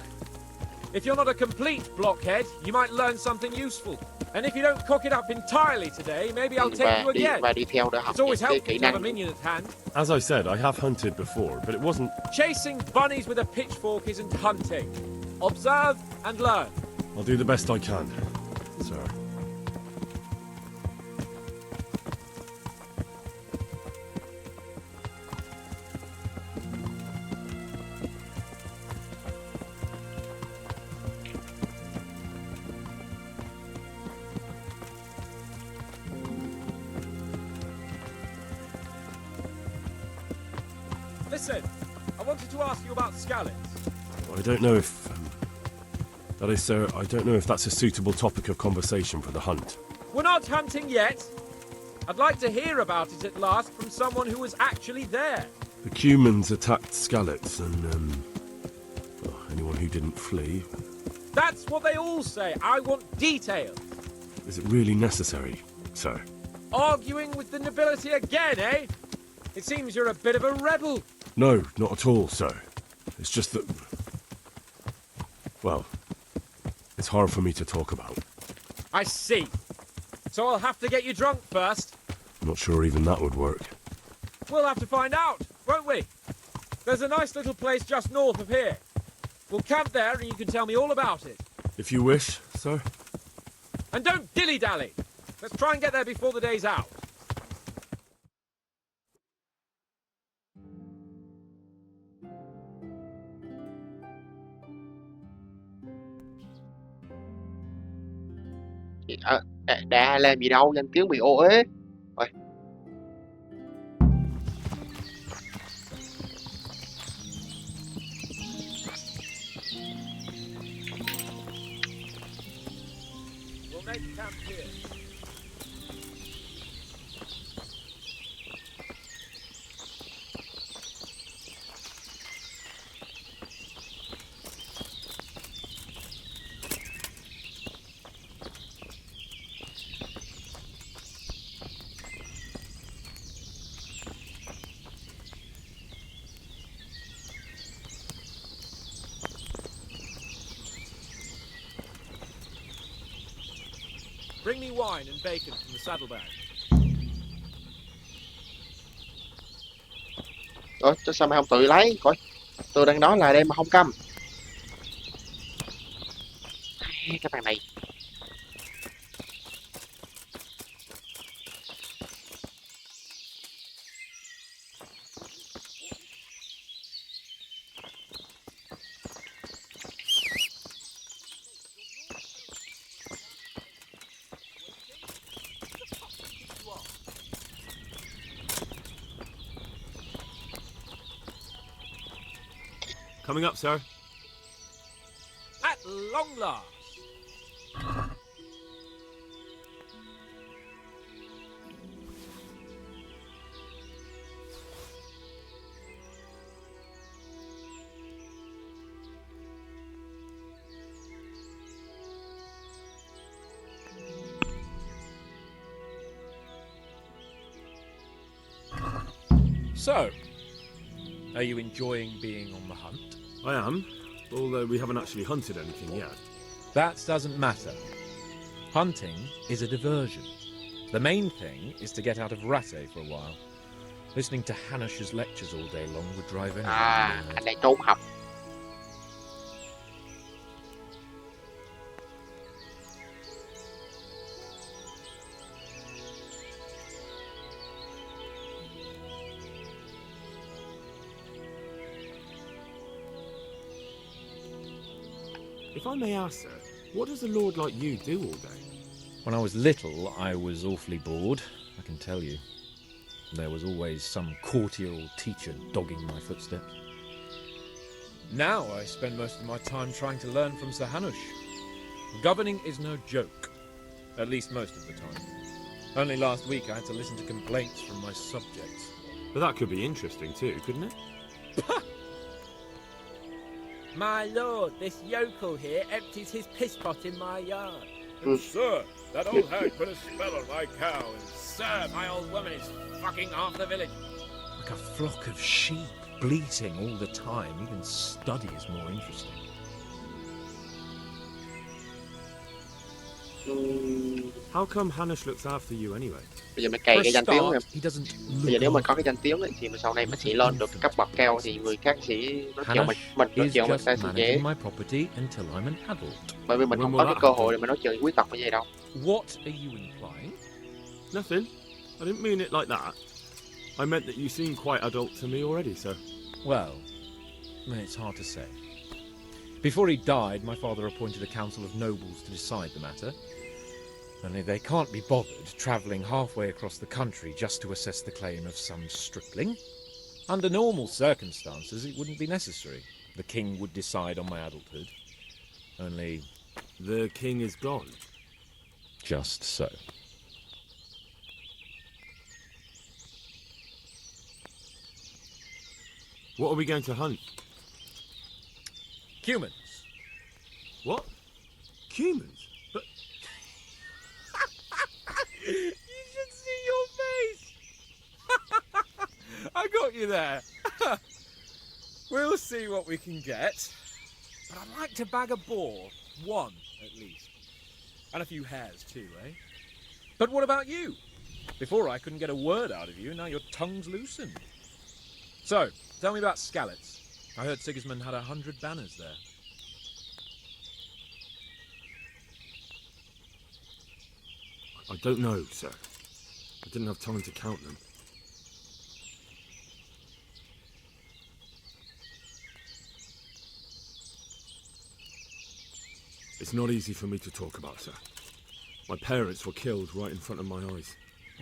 If you're not a complete blockhead, you might learn something useful. And if you don't cock it up entirely today, maybe I'll take you again. Và đi theo để học It's always những cái helpful kỹ to have a năng. minion at hand. As I said, I have hunted before, but it wasn't... Chasing bunnies with a pitchfork isn't hunting. Observe and learn. I'll do the best I can, sir. Listen, I wanted to ask you about scallops. I don't know if... that is, sir, I don't know if that's a suitable topic of conversation for the hunt. We're not hunting yet. I'd like to hear about it at last from someone who was actually there. The Cumans attacked Skallets and, well, anyone who didn't flee. That's what they all say. I want details. Is it really necessary, sir? Arguing with the nobility again, eh? It seems you're a bit of a rebel. No, not at all, sir. It's just that... well, it's hard for me to talk about. I see. So I'll have to get you drunk first. I'm not sure even that would work. We'll have to find out, won't we? There's a nice little place just north of here. We'll camp there and you can tell me all about it. If you wish, sir. And don't dilly-dally. Let's try and get there before the day's out. Đã làm gì đâu, danh tiếng bị ô uế. Rồi. We'll make camp here. Bring me wine and bacon from the saddlebag. Ủa, sao mày không tự lấy? Coi, tôi đang nói là đem mà không câm. Cái thằng này. Coming up, sir. At long last. So, are you enjoying being on the hunt? I am, although we haven't actually hunted anything yet. That doesn't matter. Hunting is a diversion. The main thing is to get out of Rattay for a while. Listening to Hanush's lectures all day long would drive anyone mad. Anh này trốn học. If I may ask, sir, what does a lord like you do all day? When I was little, I was awfully bored, I can tell you. There was always some courtier or teacher dogging my footsteps. Now I spend most of my time trying to learn from Sir Hanush. Governing is no joke, at least most of the time. Only last week I had to listen to complaints from my subjects. But that could be interesting too, couldn't it? My lord, this yokel here empties his piss pot in my yard. And sir, that old hag put a spell on my cow, and Sir, my old woman is fucking half the village. like a flock of sheep, bleating all the time. Even study is more interesting. How come Hanush looks after you anyway? Bây giờ mình cày cái danh tiếng em. He doesn't Bây giờ nếu mình có cái danh tiếng ấy, thì sau này mình sẽ lên được cái cấp bậc cao thì người khác sẽ nói chuyện mình nói is chuyện mình just sẽ dễ. managing my property until I'm an adult. Bởi vì mình không có cái cơ hội để mình nói chuyện với quý tộc như vậy đâu. What are you implying? Nothing. I didn't mean it like that. I meant that you seem quite adult to me already, sir. Well, it's hard to say. Before he died, my father appointed a council of nobles to decide the matter. Only they can't be bothered travelling halfway across the country just to assess the claim of some stripling. Under normal circumstances, it wouldn't be necessary. The king would decide on my adulthood. Only... The king is gone. Just so. What are we going to hunt? Humans. What? Humans? But... You should see your face! I got you there. We'll see what we can get. But I'd like to bag a boar. One, at least. And a few hares too, eh? But what about you? Before I couldn't get a word out of you, now your tongue's loosened. So, tell me about Skalitz. I heard Sigismund had 100 banners there. I don't know, sir. I didn't have time to count them. It's not easy for me to talk about, sir. My parents were killed right in front of my eyes.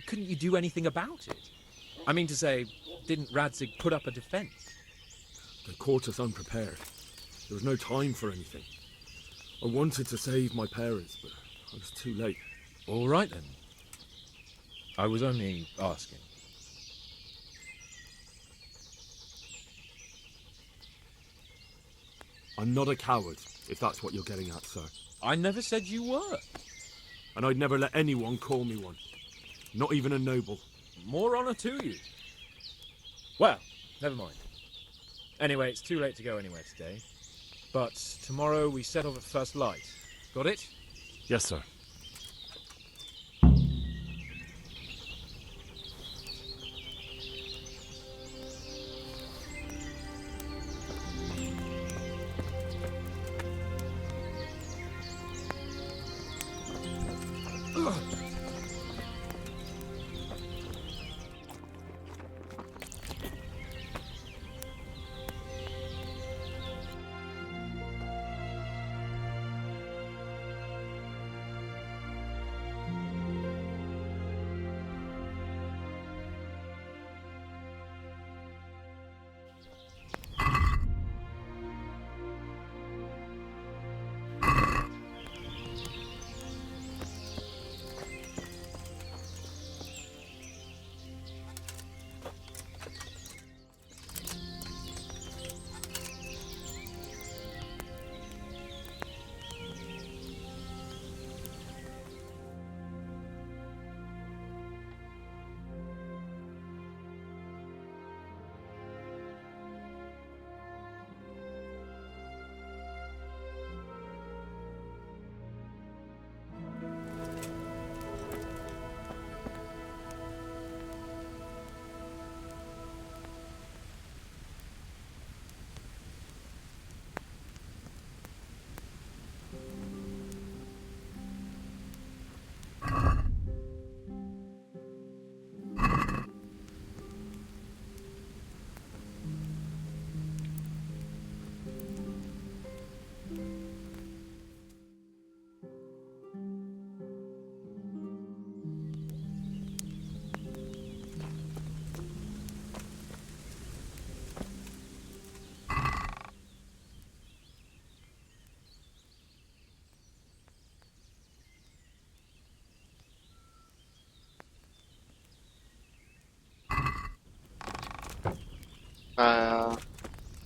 Couldn't you do anything about it? I mean to say, didn't Radzig put up a defence? They caught us unprepared. There was no time for anything. I wanted to save my parents, but I was too late. All right then. I was only asking. I'm not a coward, if that's what you're getting at, sir. I never said you were. And I'd never let anyone call me one. Not even a noble. More honour to you. Well, never mind. Anyway, it's too late to go anywhere today. But tomorrow we set off at first light. Got it? Yes, sir.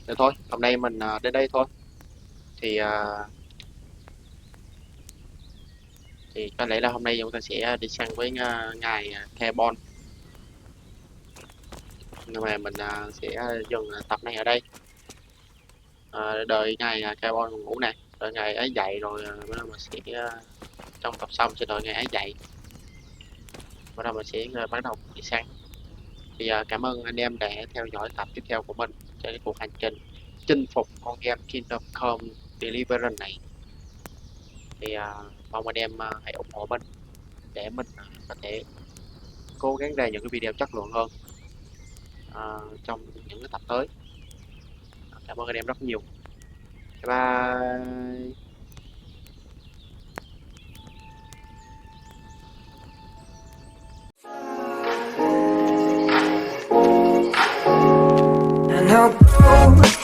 Được thôi, hôm nay mình đến đây thôi. Thì có lẽ là hôm nay chúng ta sẽ đi săn với ngài Carbon. Nhưng mà mình sẽ dừng tập này ở đây. Đợi ngài Carbon ngủ nè, đợi ngài ấy dậy rồi bắt đầu mình sẽ trong tập sau sẽ đợi ngài ấy dậy. Bắt đầu mình sẽ bắt đầu đi săn. Thì cảm ơn anh em đã theo dõi tập tiếp theo của mình trên cái cuộc hành trình chinh phục con game kingdomcome Deliverance này. Thì mong anh em hãy ủng hộ mình để mình có thể cố gắng ra những cái video chất lượng hơn trong những cái tập tới. Cảm ơn anh em rất nhiều. Bye bye. And I'll go